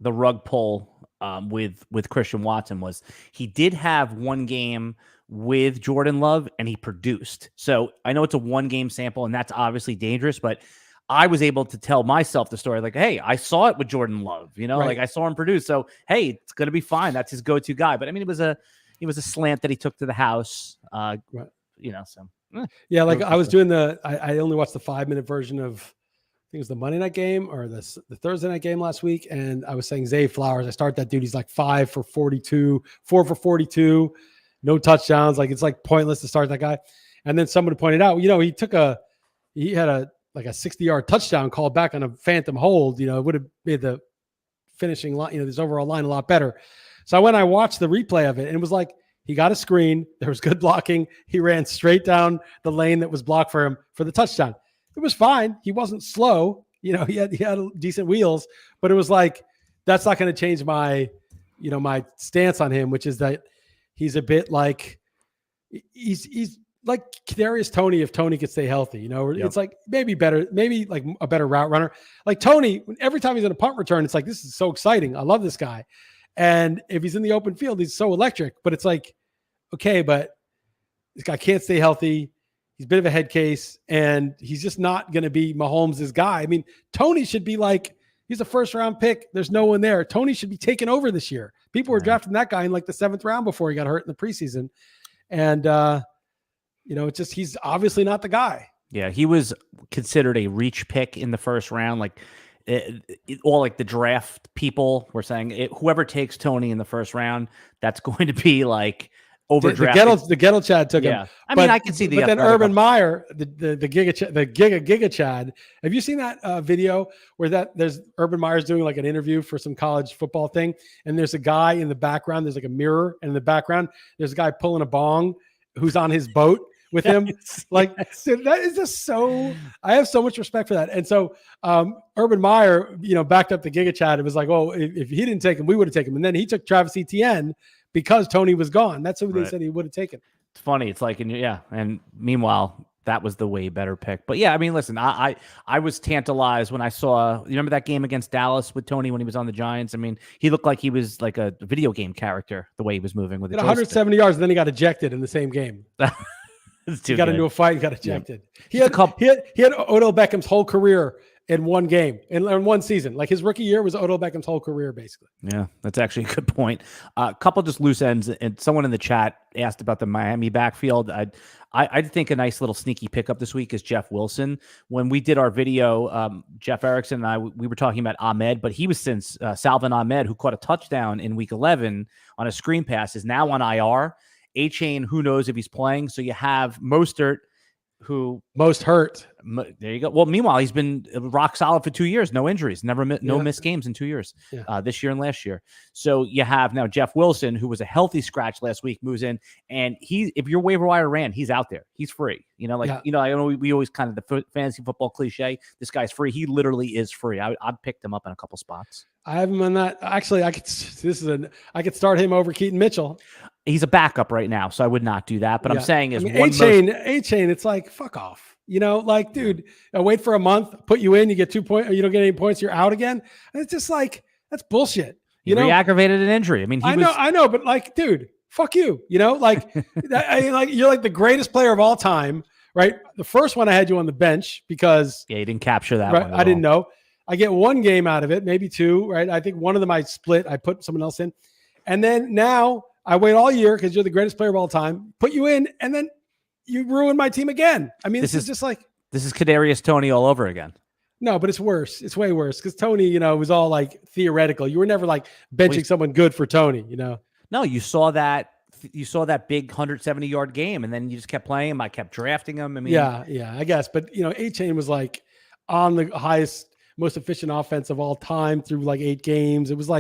rug pull with Christian Watson was he did have one game with Jordan Love and he produced. So I know it's a 1 game sample and that's obviously dangerous, but I was able to tell myself the story like, hey, I saw it with Jordan Love, like I saw him produce. So, hey, it's going to be fine. That's his go-to guy. But I mean, it was a slant that he took to the house, so. Yeah, like I was doing I only watched the 5-minute version of, I think it was the Monday night game or the Thursday night game last week. And I was saying Zay Flowers, I start that dude. He's like 5 for 42, 4 for 42, no touchdowns. Like it's like pointless to start that guy. And then somebody pointed out, he had a 60-yard touchdown called back on a phantom hold. It would have made the finishing line, this overall line a lot better. So I watched the replay of it, and it was like he got a screen. There was good blocking. He ran straight down the lane that was blocked for him for the touchdown. It was fine. He wasn't slow. He had decent wheels, but it was like, that's not going to change my stance on him, which is that he's a bit like, he's like Kadarius Toney if Toney could stay healthy. It's like maybe like a better route runner. Like Toney, every time he's in a punt return, it's like, this is so exciting. I love this guy. And if he's in the open field, he's so electric. But it's like, okay, but this guy can't stay healthy. He's a bit of a head case, and he's just not going to be Mahomes' guy. I mean, Toney should be like, he's a first-round pick. There's no one there. Toney should be taken over this year. People were drafting that guy in like the 7th round before he got hurt in the preseason. And, it's just, he's obviously not the guy. Yeah, he was considered a reach pick in the first round. Like all like the draft people were saying, whoever takes Toney in the first round, that's going to be like overdrafted. The Gettle Chad took him. I mean, I can see But then Urban Meyer, the Giga Chad. Have you seen that video where there's Urban Meyer's doing like an interview for some college football thing, and there's a guy in the background. There's like a mirror, and in the background, there's a guy pulling a bong who's on his boat with him. Like, dude, that is just so, I have so much respect for that. And so Urban Meyer, backed up the Giga Chad. It was like, oh, if he didn't take him, we would have taken him. And then he took Travis Etienne because Toney was gone. That's who they said he would have taken. It's funny. It's like, and meanwhile, that was the way better pick. But yeah, I mean, listen, I was tantalized when I saw, you remember that game against Dallas with Toney when he was on the Giants? I mean, he looked like he was like a video game character, the way he was moving with it. 170 yards, and then he got ejected in the same game. He got into a fight and got ejected. Yeah. He had Odell Beckham's whole career in one game, in one season. Like his rookie year was Odell Beckham's whole career, basically. Yeah, that's actually a good point. A couple just loose ends, and someone in the chat asked about the Miami backfield. I think a nice little sneaky pickup this week is Jeff Wilson. When we did our video, Jeff Erickson and I, we were talking about Ahmed, but he was since Salvin Ahmed, who caught a touchdown in week 11 on a screen pass, is now on IR. A-Chain, who knows if he's playing. So you have Mostert, who most hurt. There you go. Well, meanwhile, he's been rock solid for 2 years, no injuries, no missed games in 2 years, this year and last year. So you have now Jeff Wilson, who was a healthy scratch last week, moves in, and if your waiver wire ran, he's out there, he's free. I know we always kind of the fantasy football cliche. This guy's free. He literally is free. I picked him up in a couple spots. I have him on that. Actually, I could start him over Keaton Mitchell. He's a backup right now, so I would not do that. But I'm saying is A-Chain, it's like, fuck off. Dude, wait for a month, put you in, you get 2 points, you don't get any points, you're out again. And it's just like, that's bullshit. He re-aggravated an injury. I mean, I know, but like, dude, fuck you. You're like the greatest player of all time, right? The first one I had you on the bench because you didn't capture that one. I didn't know. I get one game out of it, maybe two, right? I think one of them I split. I put someone else in. And then now I wait all year because you're the greatest player of all time, put you in, and then you ruin my team again. I mean, this is just like... This is Kadarius Toney all over again. No, but it's worse. It's way worse because Toney, was all like theoretical. You were never like benching someone good for Toney, No, you saw that big 170-yard game, and then you just kept playing him. I kept drafting him. I mean, yeah, I guess. But, A-Chain was like on the highest, most efficient offense of all time through like 8 games. It was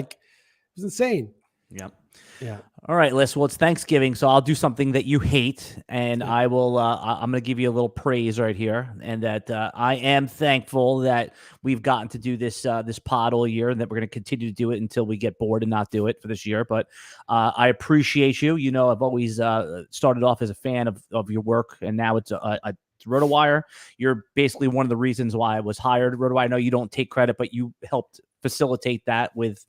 insane. Yep. Yeah. All right, Liss. Well, it's Thanksgiving, so I'll do something that you hate, and I will. I'm going to give you a little praise right here, and that I am thankful that we've gotten to do this pod all year, and that we're going to continue to do it until we get bored and not do it for this year. But I appreciate you. I've always started off as a fan of your work, and now it's RotoWire. You're basically one of the reasons why I was hired at RotoWire. I know you don't take credit, but you helped facilitate that with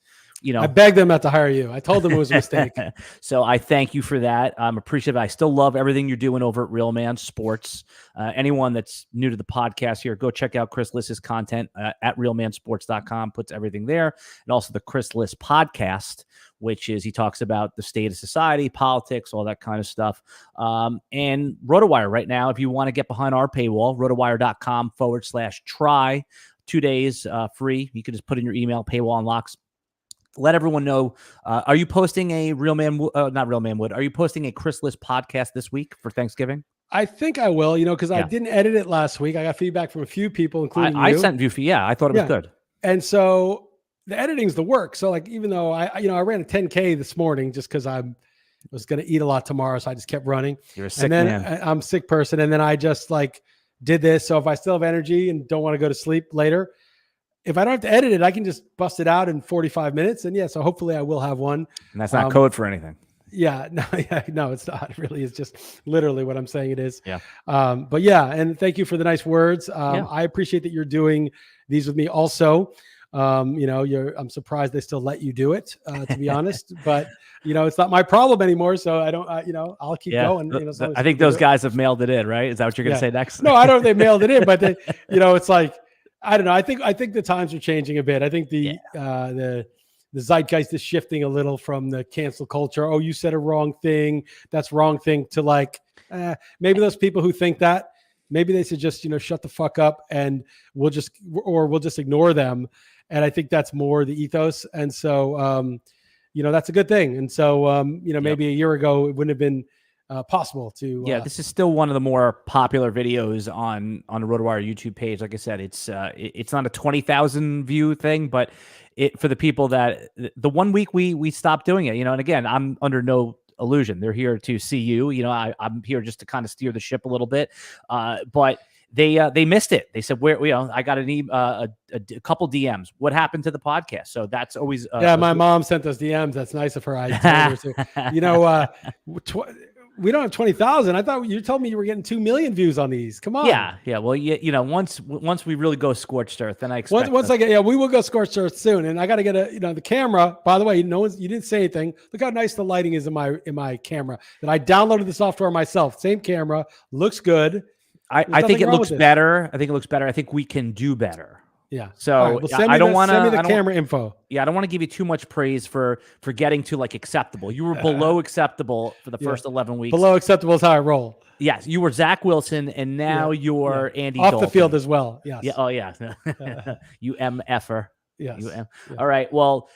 I begged them not to hire you. I told them it was a mistake. So I thank you for that. I'm appreciative. I still love everything you're doing over at Real Man Sports. Anyone that's new to the podcast here, go check out Chris Liss's content at realmansports.com. Puts everything there. And also the Chris Liss podcast, which is he talks about the state of society, politics, all that kind of stuff. And RotoWire right now, if you want to get behind our paywall, rotowire.com/try. 2 days free. You can just put in your email, paywall unlocks. Let everyone know. Are you posting a not Real Man Wood? Are you posting a Chris Liss podcast this week for Thanksgiving? I think I will, because I didn't edit it last week. I got feedback from a few people, including you. I sent view for, I thought it was good. And so the editing's the work. So like, even though I ran a 10K this morning just because I was going to eat a lot tomorrow. So I just kept running. You're a sick man. I'm a sick person. And then I just did this. So if I still have energy and don't want to go to sleep later, if I don't have to edit it, I can just bust it out in 45 minutes. And so hopefully I will have one. And that's not code for anything. No, it's not. It really is just literally what I'm saying it is. Yeah. But and thank you for the nice words. I appreciate that you're doing these with me also. I'm surprised they still let you do it, to be honest, but it's not my problem anymore. So I don't, I'll keep going. I think those guys have mailed it in, right? Is that what you're going to say next? No, I don't know if they mailed it in, but they, it's like, I don't know. I think the times are changing a bit. I think the zeitgeist is shifting a little from the cancel culture. Oh, you said a wrong thing. That's wrong thing to maybe those people who think that, maybe they should just, shut the fuck up and we'll just ignore them. And I think that's more the ethos. And so, that's a good thing. And so, maybe a year ago, it wouldn't have been possible to. This is still one of the more popular videos on the RotoWire YouTube page. Like I said, it's not a 20,000 view thing, but for the people that the 1 week we stopped doing it, and again, I'm under no illusion. They're here to see you. I'm here just to kind of steer the ship a little bit. But they missed it. They said, I got a couple DMs. What happened to the podcast? So that's always my mom sent us DMs. That's nice of her. I told her to. We don't have 20,000. I thought you told me you were getting 2 million views on these. Come on. Yeah. Well, once we really go scorched earth, then I expect we will go scorched earth soon. And I got to get the camera. By the way, you didn't say anything. Look how nice the lighting is in my camera. That I downloaded the software myself. Same camera, looks good. I think it looks better. I think we can do better. Yeah. So right, well, I don't want to send me the camera info. Yeah, I don't want to give you too much praise for getting to acceptable. You were below acceptable for the first 11 weeks. Below acceptable is how I roll. Yes, you were Zach Wilson, and now you're Andy off Dalton. The field as well. Yes. Yeah. Oh yeah. You MFer. Yes. Yeah. All right. Well,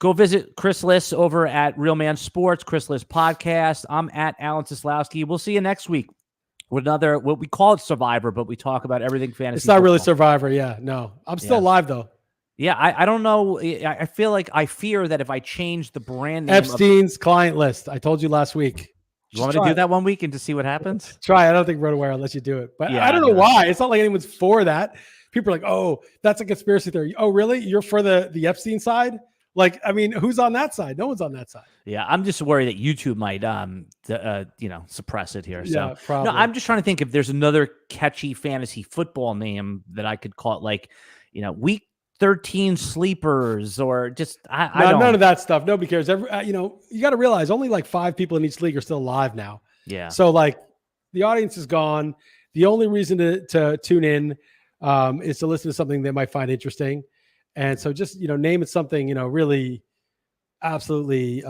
go visit Chris Liss over at Real Man Sports, Chris Liss Podcast. I'm at Alan Seslowsky. We'll see you next week. With another, what we call it Survivor, but we talk about everything fantasy. It's not really Survivor. Yeah, no, I'm still live though. Yeah, I don't know. I fear that if I change the brand name Epstein's client list. I told you last week. You want me to do that 1 week and to see what happens? Try. I don't think RotoWire lets you do it, but I don't know why. It's not like anyone's for that. People are like, "Oh, that's a conspiracy theory." Oh, really? You're for the Epstein side? Who's on that side? No one's on that side. Yeah, I'm just worried that YouTube might, suppress it here. So, probably. No, I'm just trying to think if there's another catchy fantasy football name that I could call it, Week 13 sleepers or just I don't. None of that stuff. Nobody cares. You got to realize only 5 people in each league are still alive now. Yeah. So the audience is gone. The only reason to tune in is to listen to something they might find interesting. And so just, name it something, really absolutely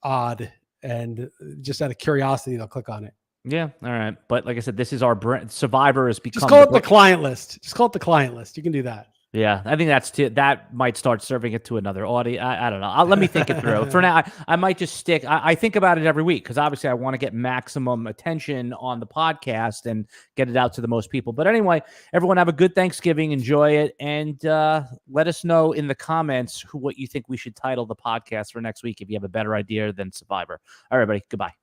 odd and just out of curiosity, they'll click on it. Yeah. All right. But like I said, this is our brand. Survivor has become. Just call it the client list. Just call it the client list. You can do that. Yeah, I think that might start serving it to another audience. I don't know. Let me think it through. For now, I might just stick. I think about it every week because obviously I want to get maximum attention on the podcast and get it out to the most people. But anyway, everyone have a good Thanksgiving. Enjoy it. And let us know in the comments what you think we should title the podcast for next week if you have a better idea than Survivor. All right, everybody. Goodbye.